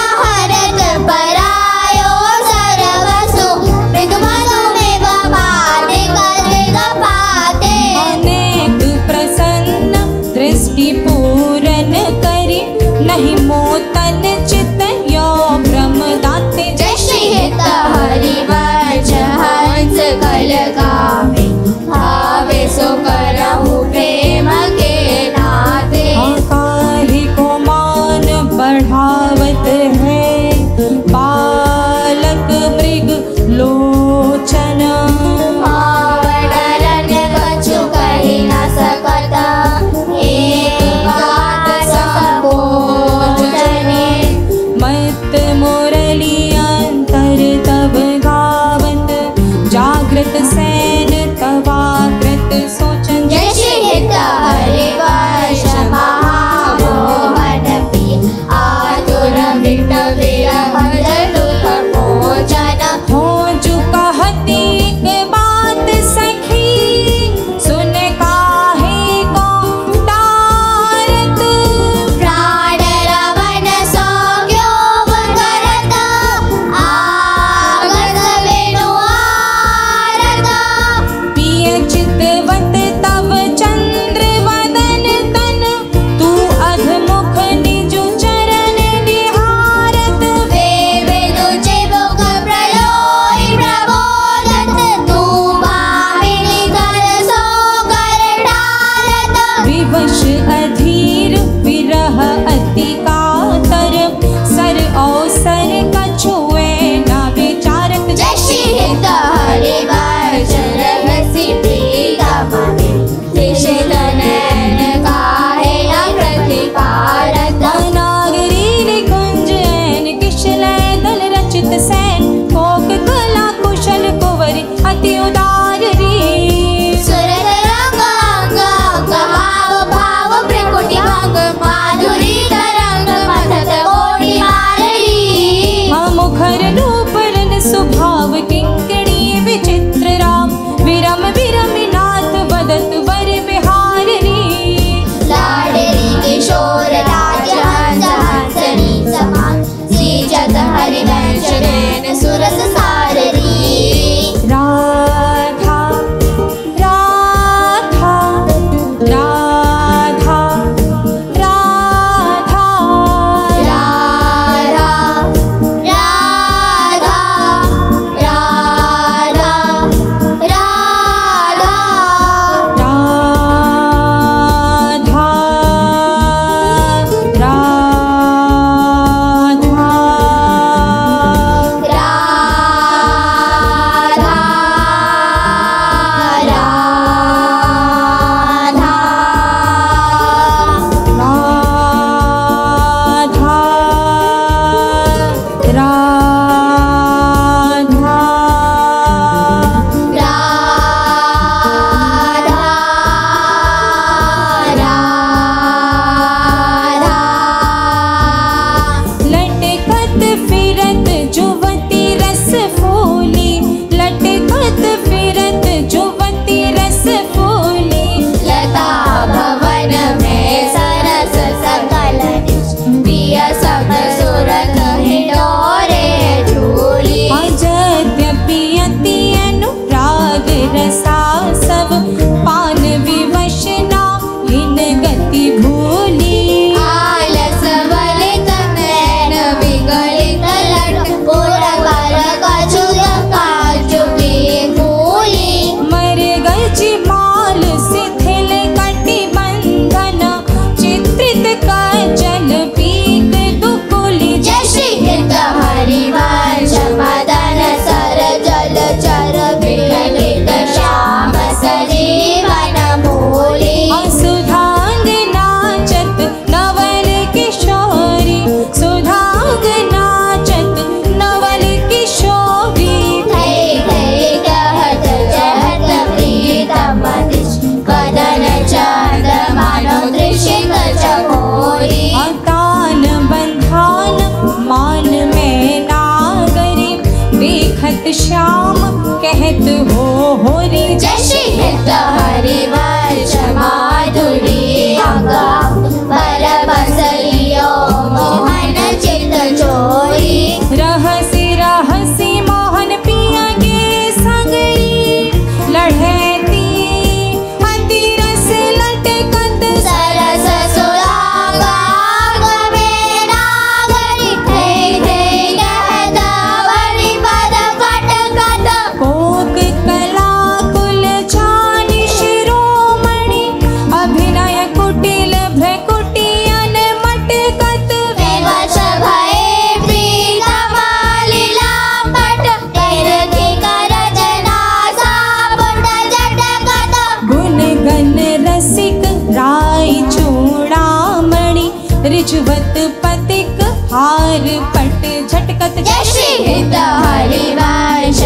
Speaker 1: हार पट झटकत
Speaker 2: जय श्री हिंद हरिवंश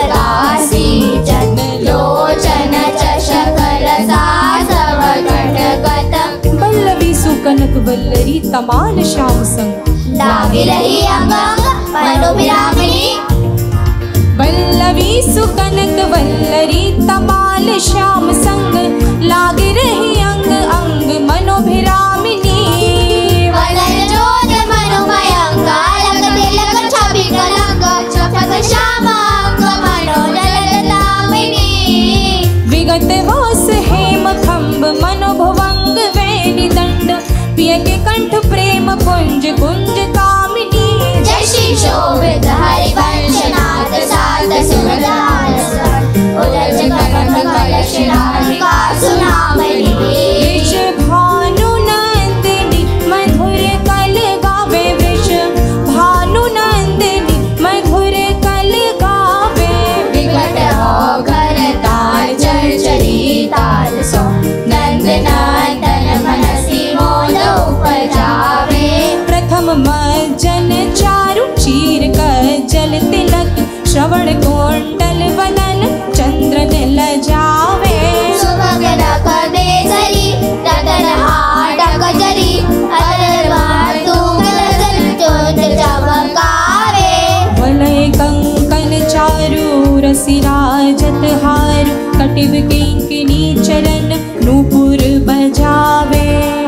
Speaker 2: काशी लोचन चषक रसासव घटकत
Speaker 1: पल्लवी सुकनक वल्लरी तमाल श्याम संग
Speaker 2: लागी रही अंग मनोभिरामिनी
Speaker 1: पल्लवी सुकनक वल्लरी तमाल श्याम संग लागे रही अंग अंग मनोभिरामिनी
Speaker 2: वदन जोत मनोमयंग अलग तिलक छवि कलंग चपक श्यामांग मनोजलतामिनी
Speaker 1: विगत वास हेम खंब मनोभवंग वेणी दंड पिय के कंठ प्रेम कुंज कुंज कामिनी
Speaker 2: जय श्री शोभित हरिवंश नाथ सात सुरदास उदज कनक कलश राधिका सुनामणी
Speaker 1: वृष भानु नंदिनी मधुर कल गावे वृष भानु नंदिनी मधुर कल गावे
Speaker 2: विकट हो घर ताल चरचरी ताल सो नंद नंदन मनसी मोद उपजावे
Speaker 1: प्रथम मज्जन चारु चीर जल तिलक श्रवण कुंडल वदन चंद्रन लजावे
Speaker 2: सुभग नख बेसरी तदन हाडक जरी अदरवार तुगल चोट चमकावे
Speaker 1: वलय कंकन चारु रसिराजत हारु कटिव किंकिनी चरण नूपुर बजावे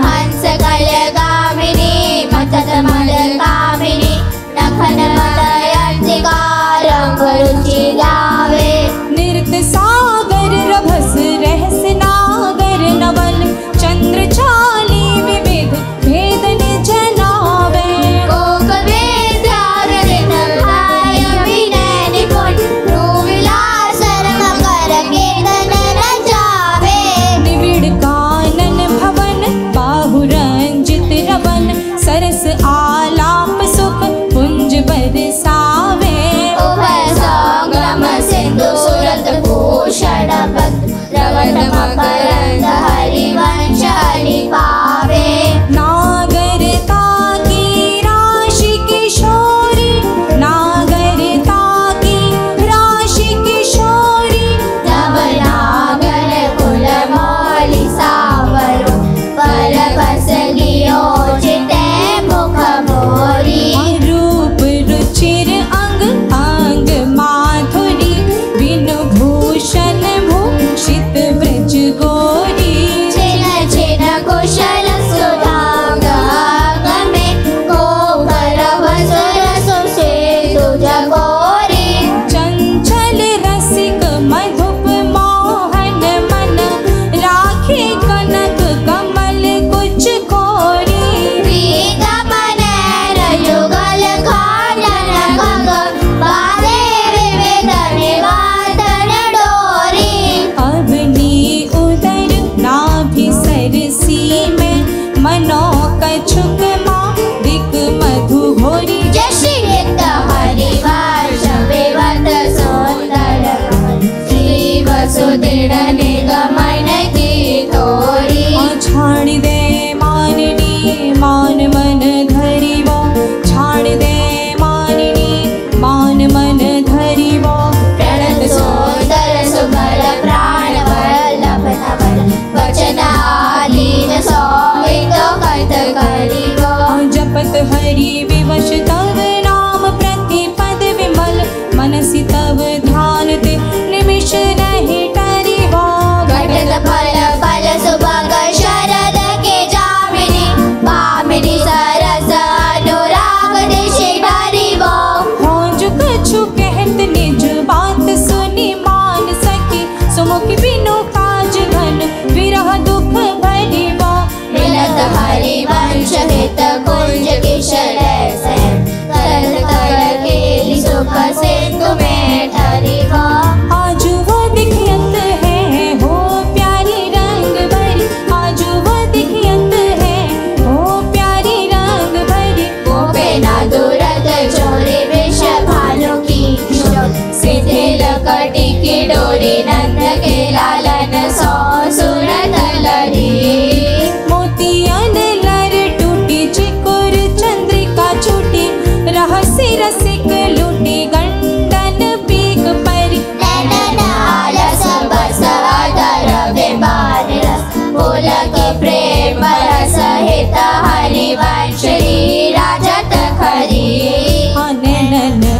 Speaker 2: हंस कल गामिनी मथत मल कामिनी नखन मलयंतिका रंग रुचि गावे
Speaker 1: नृत्य सागर रभस रहस नागर नवल चंद्र चाली विविध भेदन जनावे
Speaker 2: कोक वेद्यार दिन भाय विनय निपुण रूविलास रंग कर कीर्तन रचावे
Speaker 1: निविड़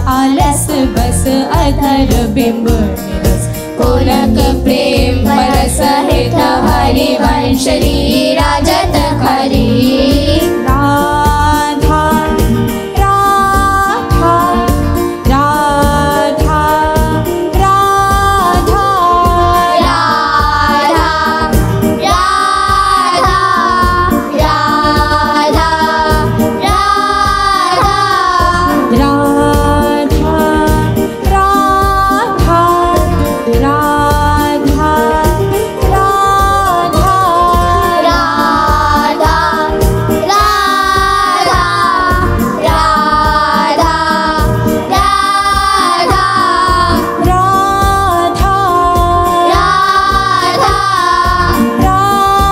Speaker 1: आलस बस अधर बिंब निरस
Speaker 2: पूरक प्रेम बरस हित हरि वंश राजत खरी
Speaker 1: राधा राधा राधा राधा
Speaker 2: राधा राधा राधा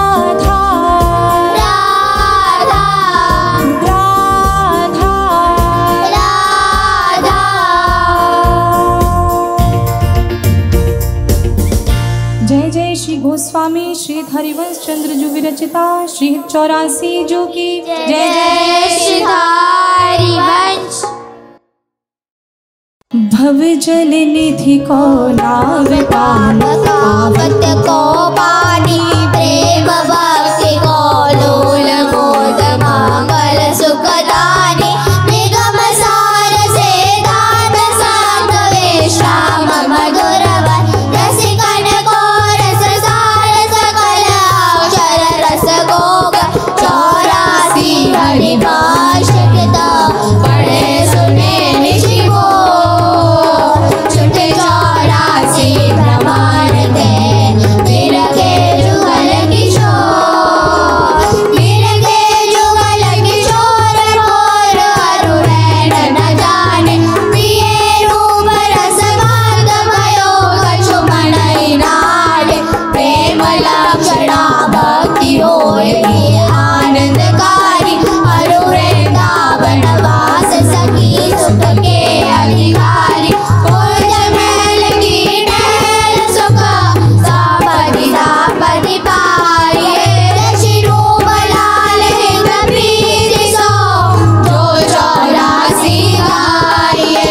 Speaker 2: राधा
Speaker 1: राधा राधा राधा जय जय श्री गोस्वामी श्री हरिवंश चंद्र जी विरचिता श्री 84 जो की जय जय श्री
Speaker 2: हरिवंश।
Speaker 1: भव जल निधि को नाव
Speaker 2: पावत को पानी प्रेम भक्ति को लोल मोद मंगल सुखदानी निगम सार से दान संग विश्राम मधुर रसिकन को रस सार सकल अक्षर रस गोग 84 हरिवंश कृत पढ़े सुने निशिवो छुटे 84 ब्रह्मांड दे विरखे जुगल किशोर विरखे जुगल किशोर मोर अरुणैन न जाने पिए रूप रस गंध भयो कछु मनहि नाड़े प्रेम लक्षणा भक्ति होय आनंदकारी अरु वृंदावन वास सखी सुख के अधिकारी कोज महल की महल सुख सापति सापति पाए ऋषि रूप लाल हित प्रीति सो जो 84 गाये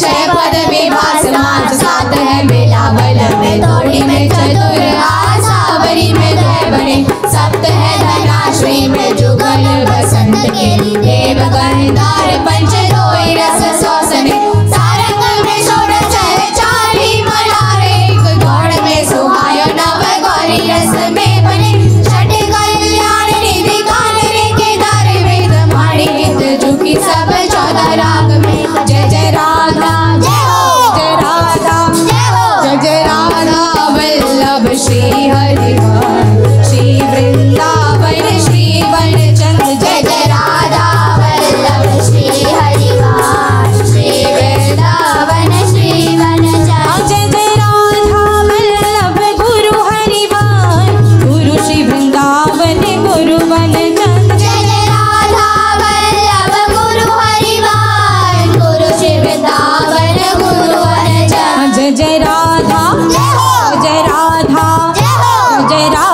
Speaker 2: 6 पद विभास मास 7 है मिलावल में थोड़ी में चतुर आसावरी में जय बने सप्त है धनाश्री में जुगल बसंत केली देव गंधार पंच रोई रस श्वसने सारंग में षोडश है 40 मलारे एक गौड़ में सुहायो नव गौरी रस में बने छठ कल्याण निधि काल रे केदार वेद माणी गीत झुकी सब 14 राग में जय जय राधा जय हो
Speaker 1: जय राधा
Speaker 2: जय हो
Speaker 1: जय जय राधा वल्लभ श्री हरिवंश श्री वृंदावन श्री वन चंद्र
Speaker 2: जय जय राधा वल्लभ श्री हरिवंश श्री वृंदावन श्री वनचंद्र
Speaker 1: जय जय राधा वल्लभ गुरु हरिवंश गुरु श्री वृंदावन गुरु वन चंद्र
Speaker 2: जय जय राधा वल्लभ गुरु हरिवंश गुरु श्री वृंदावन गुरु वनचंद्र
Speaker 1: जय जय राधा
Speaker 2: जय हो
Speaker 1: जय राधा
Speaker 2: जय हो
Speaker 1: जय राधा